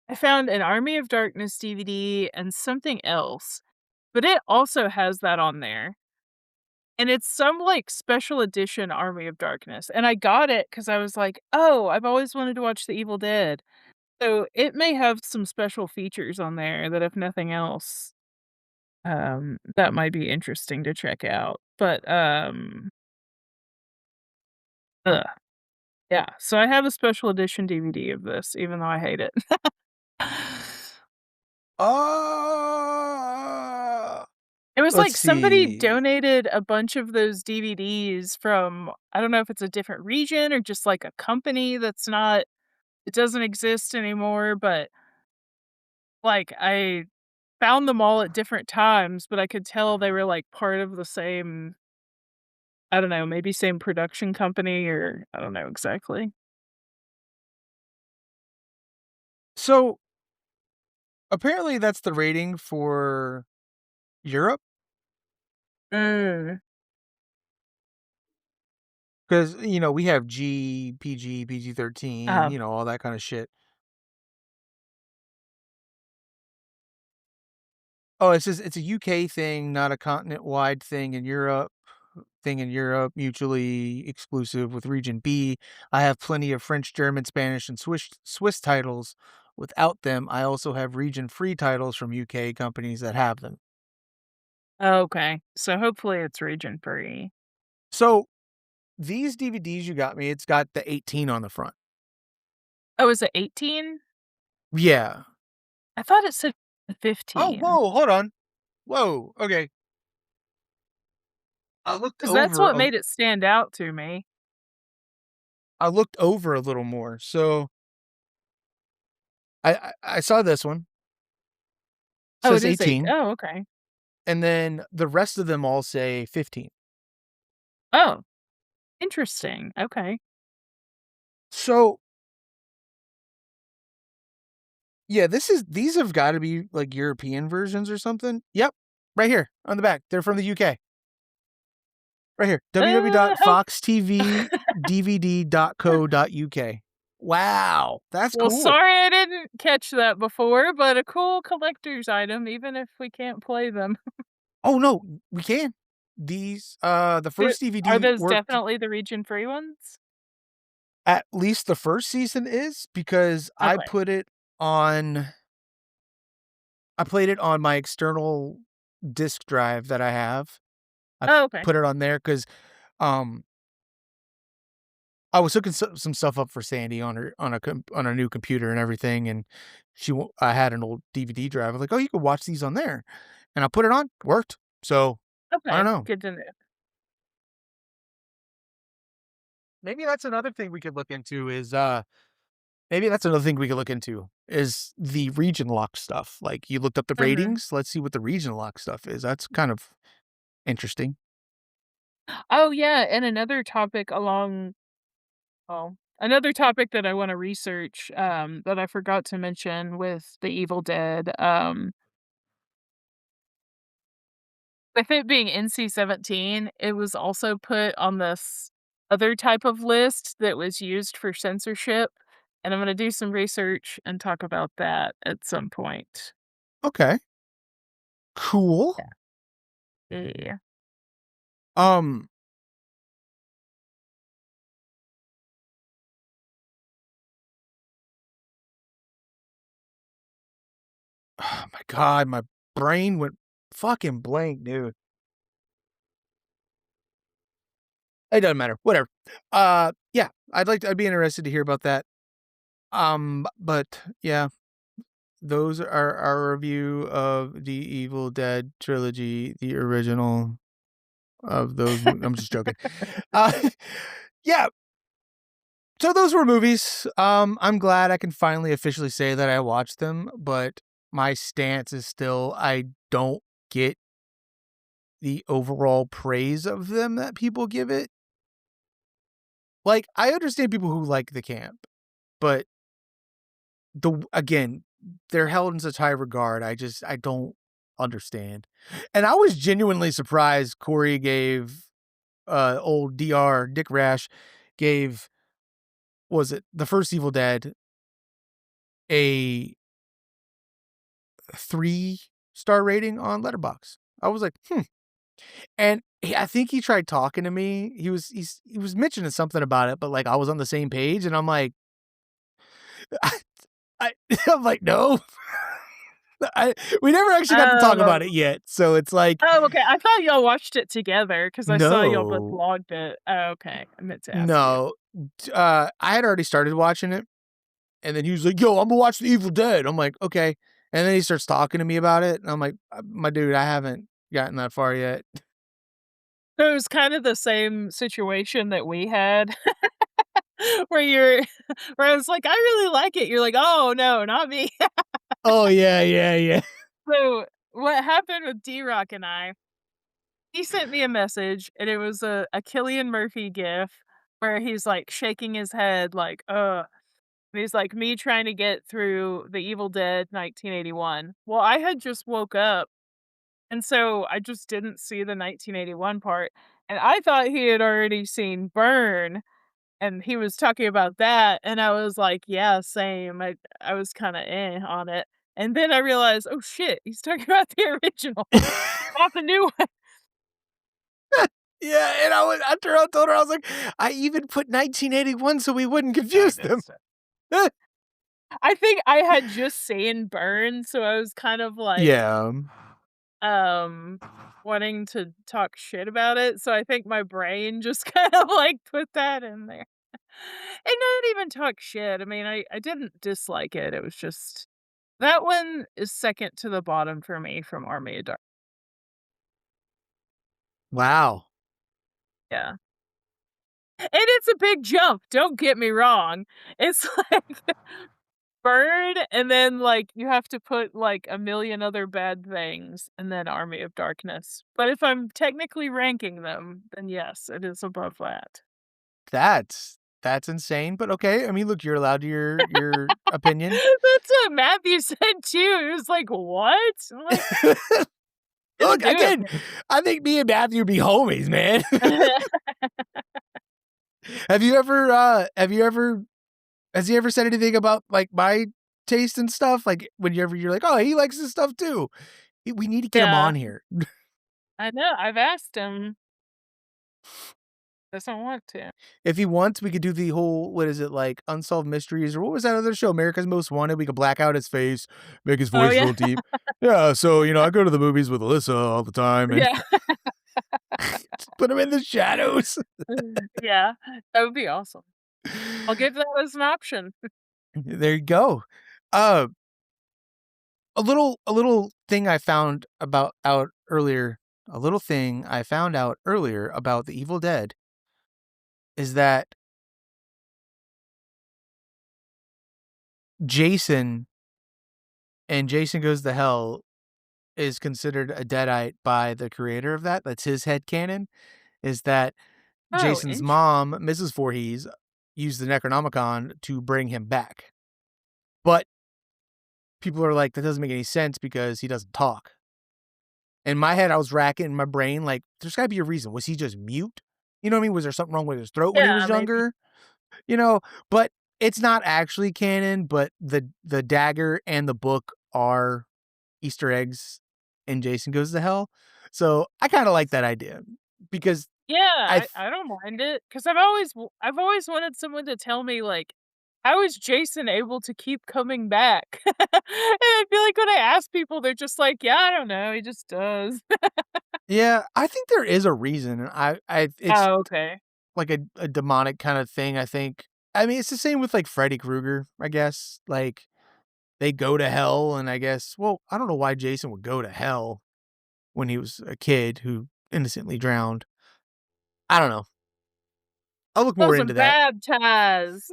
I found an Army of Darkness DVD and something else, but it also has that on there, and it's some, like, special edition Army of Darkness, and I got it because I was like, "Oh, I've always wanted to watch The Evil Dead." So, it may have some special features on there that if nothing else, that might be interesting to check out, but, ugh, yeah, so I have a special edition DVD of this, even though I hate it. Uh, It was let's like somebody see. donated a bunch of those DVDs from I don't know if it's a different region or just like a company that's not it doesn't exist anymore, but, like, I found them all at different times, but I could tell they were, like, part of the same I don't know, maybe same production company or I don't know exactly. So, apparently that's the rating for Europe, Mm. 'cause, we have G, PG, PG-13, Oh, all that kinda shit. Oh, it says it's a UK thing, not a continent-wide thing in Europe, mutually exclusive with region B. I have plenty of French, German, Spanish, and Swiss titles. Without them, I also have region-free titles from UK companies that have them. okay. So hopefully it's region free. So, these DVDs you got me, it's got the 18 on the front. Oh, is it 18? Yeah. I thought it said Oh, 15. whoa, hold on. Whoa, okay. I looked 'Cause that's over what a made it stand out to me. I looked over a little more. So, I saw this one, Oh, it says is 8. 18, Oh, okay. and then the rest of them all say 15. Oh, interesting. Okay. So, yeah, these have gotta be, like, European versions or something. Yep, right here on the back. They're from the UK. Right here, Oh, www.foxtvdvd.co.uk. Wow, that's well, cool. sorry I didn't catch that before, but a cool collector's item, even if we can't play them. Oh, no, we can. The D first Are DVD those worked. definitely the region-free ones? At least the first season is, because Okay. on I played it on my external disk drive that I have. I Oh, okay. put it on there 'cause, um, I was hooking some stuff up for Sandy on her new computer and everything, and I had an old DVD drive. I was like, "Oh, you can watch these on there," and I put it on. Worked. So I don't Okay, know. good to know. Maybe that's another thing we could look into. Maybe that's another thing we could look into is the region lock stuff. Like you looked up the Mhm. ratings. Let's see what the region lock stuff is. That's kind of interesting. Oh, yeah, and another topic that I wanna research, that I forgot to mention with The Evil Dead, with it being NC-17, it was also put on this other type of list that was used for censorship, and I'm gonna do some research and talk about that at some point. Okay. Cool. Yeah. Um. Oh my god, my brain went fucking blank, dude. It doesn't matter. Whatever. Yeah, I'd be interested to hear about that. But yeah, those are our review of the Evil Dead trilogy, the original of those. I'm just joking. Uh, yeah. So those were movies. I'm glad I can finally officially say that I watched them, but my stance is still I don't get the overall praise of them that people give it. Like, I understand people who like the camp, but again, they're held in such high regard. I don't understand. And I was genuinely surprised Corey gave old DR Dick Rash gave was it the first Evil Dead a 3-star rating on Letterbox. I was like, hmm. And I think he tried talking to me. He was mentioning something about it, but like I was on the same page, and I'm like, I I'm like, "No." I we never actually got to talk about it Oh. yet, so it's like, Oh, okay, I thought y'all watched it together because I saw y'all both no, logged it. Oh, okay, I meant to ask you. no. I had already started watching it, and then he was like, "Yo, Imma watch The Evil Dead." I'm like, "Okay." And then he starts talking to me about it, and I'm like, My dude, I haven't gotten that far yet." So it was kind of the same situation that we had where you're where I was like, "I really like it." You're like, "Oh, no, not me." Oh, yeah, yeah, yeah. So, what happened with D-Rock and I, he sent me a message, and it was a Cillian Murphy gif where he's, like, shaking his head like, "Ugh." And he's like, "Me trying to get through The Evil Dead 1981." Well, I had just woke up, and so I just didn't see the 1981 part, and I thought he had already seen Burn, and he was talking about that, and I was like, "Yeah, same." I was kinda on it, and then I realized, "Oh, shit, he's talking about the original, not the new one." Yeah, and I told her, I was like, "I even put 1981 so we wouldn't confuse them." I think I had just seen Burn, so I was kind of like, Yeah. um, wanting to talk shit about it, so I think my brain just kind of, like, put that in there. And not even talk shit, I mean, I didn't dislike it, it was just that one is second to the bottom for me from Army of Dark. Wow. Yeah. And it's a big jump, don't get me wrong. It's like Bird, and then, like, you have to put, like, a million other bad things, and then Army of Darkness. But if I'm technically ranking them, then yes, it is above that. That's insane, but okay. I mean, look, you're allowed to your opinion. That's what Matthew said too. He was like, "What?" I'm like, "Didn't Look, do it again, I think me and Matthew be homies, man. for me." Have you ever has he ever said anything about, like, my taste and stuff? Like, whenever you're like, "Oh, he likes this stuff too." We need to get him Yeah, on here. I know, I've asked him. Doesn't want to. If he wants, we could do the whole what is it, like, Unsolved Mysteries, or what was that other show, America's Most Wanted? We could black out his face, make his Oh, voice yeah. real deep. "Yeah, so, I go to the movies with Alyssa all the time," and Yeah. just put him in the shadows. Yeah, that would be awesome. I'll give that as an option. There you go. Uh a little thing I found about out earlier. A little thing I found out earlier about the Evil Dead is that Jason and Jason Goes to Hell is considered a Deadite by the creator of that. That's his headcanon, is that Oh, Jason's mom, Mrs. Voorhees, used the Necronomicon to bring him back. But people are like, that doesn't make any sense because he doesn't talk. In my head, I was racking in my brain, like, there's gotta be a reason. Was he just mute? You know what I mean? Was there something wrong with his throat when he yeah, was maybe. younger? You know, but it's not actually canon, but the dagger and the book are Easter eggs in Jason Goes to Hell. So I kind of like that idea because Yeah, I I don't mind it because I've always wanted someone to tell me, like, how is Jason able to keep coming back? And I feel like when I ask people, they're just like, "Yeah, I don't know, he just does." yeah, I think there is a reason. I it's Oh, okay. like a demonic kind of thing. I think. I mean, it's the same with like Freddy Krueger. I guess like they go to hell, and I guess well, I don't know why Jason would go to hell when he was a kid who innocently drowned. I don't know. I'll look more into Wasn't that. baptized.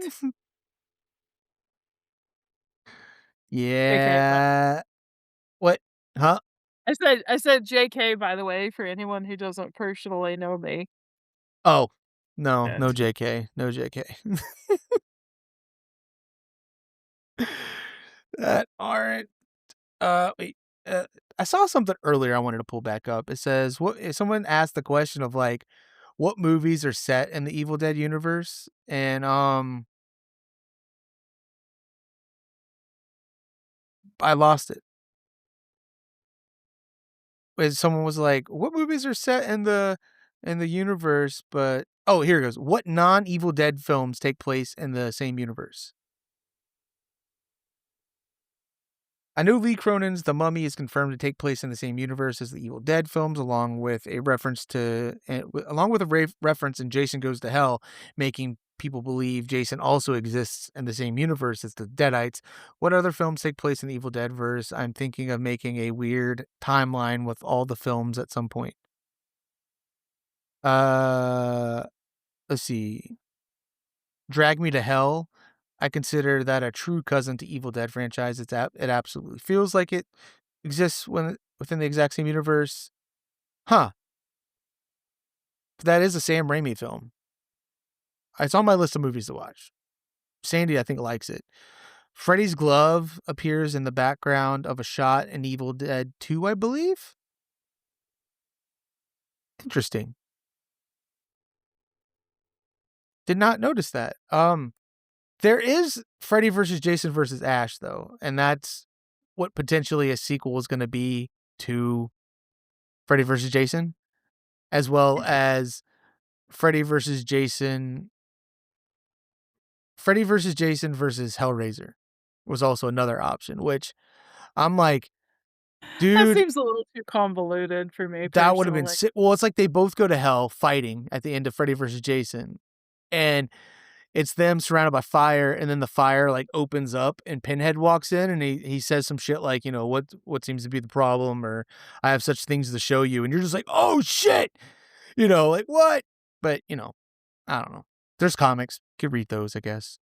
JK, by Yeah. What? Huh? I said JK, by the way, for anyone who doesn't personally know me. Oh, no, And no JK, no JK. That aren't wait, I saw something earlier I wanted to pull back up. It says, what if someone asked the question of like, what movies are set in the Evil Dead universe? And I lost it. When someone was like, what movies are set in the universe? But oh, here it goes. What non-Evil Dead films take place in the same universe? I know Lee Cronin's The Mummy is confirmed to take place in the same universe as the Evil Dead films, along with a reference in Jason Goes to Hell, making people believe Jason also exists in the same universe as the Deadites. What other films take place in the Evil Dead verse? I'm thinking of making a weird timeline with all the films at some point. Uh, let's see. Drag Me to Hell. I consider that a true cousin to Evil Dead franchise. It absolutely feels like it exists within the exact same universe. Huh. That is a Sam Raimi film. It's on my list of movies to watch. Sandy, I think, likes it. Freddy's glove appears in the background of a shot in Evil Dead 2, I believe. Interesting. Did not notice that. There is Freddy versus Jason versus Ash though, and that's what potentially a sequel is going to be to Freddy versus Jason, as well interesting. as Freddy versus Jason Freddy versus Jason versus Hellraiser was also another option, which I'm like, That dude, seems a little too convoluted for me that would have been personally. sick. Well, it's like they both go to hell fighting at the end of Freddy versus Jason. And it's them surrounded by fire, and then the fire like opens up and Pinhead walks in and he says some shit like, you know, what seems to be the problem, or I have such things to show you, and you're just like, oh shit, you know, like what? But you know, I don't know. There's comics. Could read those, I guess.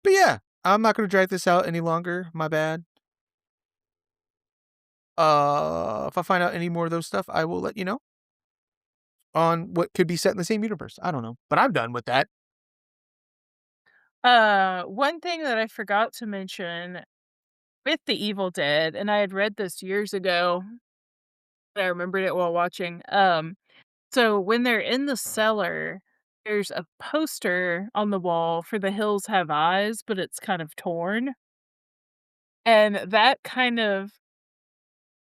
But yeah, I'm not gonna drag this out any longer. My bad. If I find out any more of those stuff, I will let you know on what could be set in the same universe. I don't know, but I'm done with that. One thing that I forgot to mention with The Evil Dead, and I had read this years ago, I remembered it while watching. So when they're in the cellar, there's a poster on the wall for The Hills Have Eyes, but it's kind of torn. And that kind of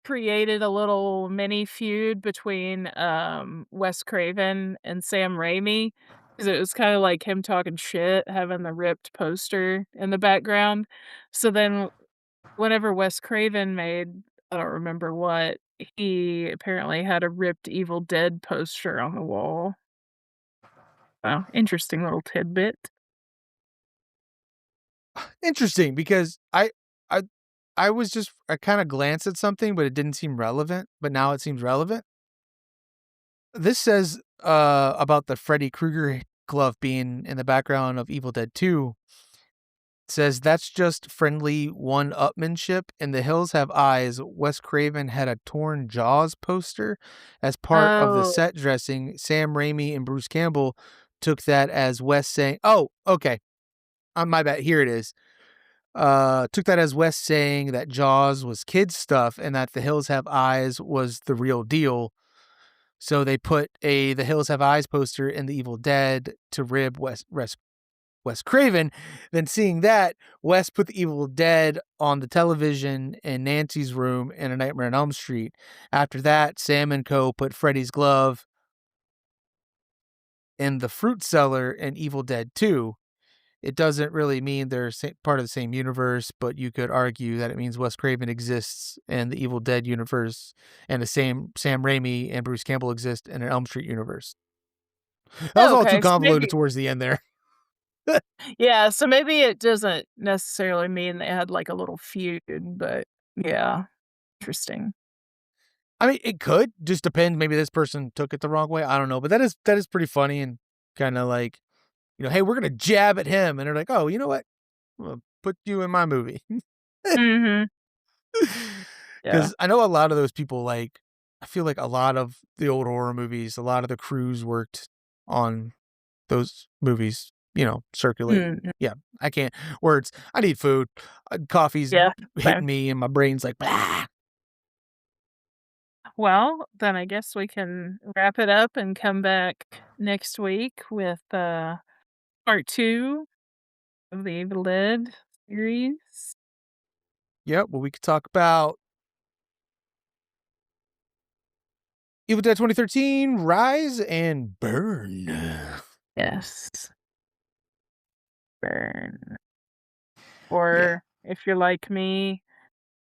created a little mini feud between Wes Craven and Sam Raimi. Because it was kind of like him talking shit, having the ripped poster in the background. So then whenever Wes Craven made, I don't remember what, he apparently had a ripped Evil Dead poster on the wall. Oh, interesting little tidbit. Interesting because I I kind of glanced at something, but it didn't seem relevant, but now it seems relevant. This says about the Freddy Krueger glove being in the background of Evil Dead 2. It says that's just friendly one-upmanship. In The Hills Have Eyes, Wes Craven had a torn Jaws poster as part of the Oh. set dressing. Sam Raimi and Bruce Campbell took that as Wes saying, "Oh, okay, my bad. Here it is." Took that as Wes saying that Jaws was kids stuff and that The Hills Have Eyes was the real deal. So they put a The Hills Have Eyes poster in The Evil Dead to rib Wes Craven. Then seeing that, Wes put The Evil Dead on the television in Nancy's room in A Nightmare on Elm Street. After that, Sam and Co. put Freddy's glove in the fruit cellar in Evil Dead 2. It doesn't really mean they're part of the same universe, but you could argue that it means Wes Craven exists in the Evil Dead universe, and the same Sam Raimi and Bruce Campbell exist in an Elm Street universe. That was all too Okay, so convoluted maybe towards the end there. yeah, so maybe it doesn't necessarily mean they had, like, a little feud, but yeah, interesting. I mean, it could just depend. Maybe this person took it the wrong way. I don't know, but that is pretty funny and kind of like, hey, we're gonna jab at him, and they're like, oh, you know what? I'm gonna put you in my movie. Mhm. Yeah. Because I know a lot of those people, like, I feel like a lot of the old horror movies, a lot of the crews worked on those movies, circulate. Mhm. Yeah, I can't. Words. I need food. Coffee's Yeah, same. hitting me, and my brain's like, blah. Well, then I guess we can wrap it up and come back next week with, part 2 of the Evil Dead series. Yep, well, we could talk about Evil Dead 2013, Rise and Burn. Yes. Burn. Yeah. Or if you're like me,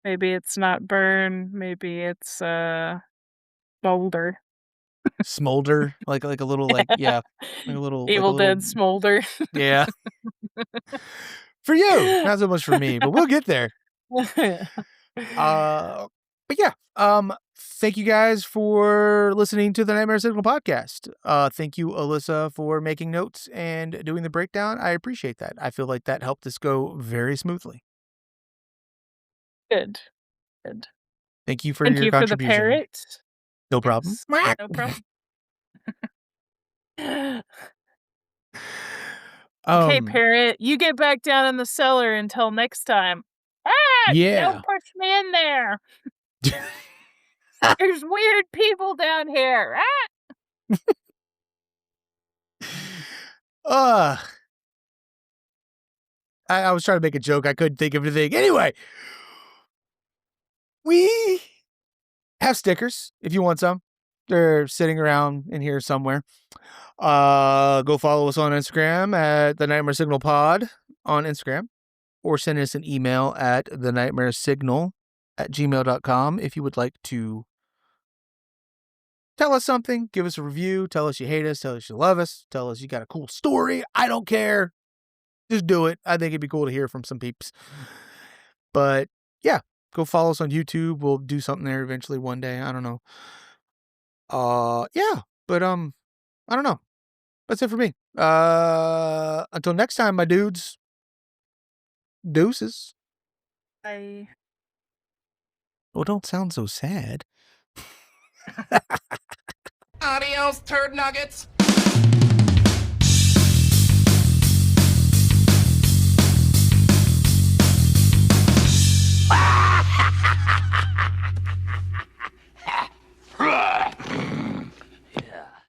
maybe it's not burn, maybe it's, boulder. Smolder, like a little, like a little, Evil Dead Smolder. yeah. For you, not so much for me, but we'll get there. Uh, but yeah, thank you guys for listening to the Nightmare Signal podcast. Thank you, Alyssa, for making notes and doing the breakdown. I appreciate that. I feel like that helped us go very smoothly. Good, good. Thank you for Thank your you for the contribution. parrot. No problem. Yes, no problem. Okay, um, parrot, you get back down in the cellar until next time. Ah! Don't yeah. push me in there. There's weird people down here. Ah! uh, I was trying to make a joke. I couldn't think of anything. Anyway, we have stickers if you want some. They're sitting around in here somewhere. Go follow us on Instagram at the Nightmare Signal Pod on Instagram, or send us an email at the NightmareSignal at gmail.com if you would like to tell us something, give us a review, tell us you hate us, tell us you love us, tell us you got a cool story. I don't care. Just do it. I think it'd be cool to hear from some peeps. But yeah, go follow us on YouTube. We'll do something there eventually one day. I don't know. Yeah, but I don't know. That's it for me. Until next time, my dudes. Deuces. I Well, don't sound so sad. Adios, turd nuggets.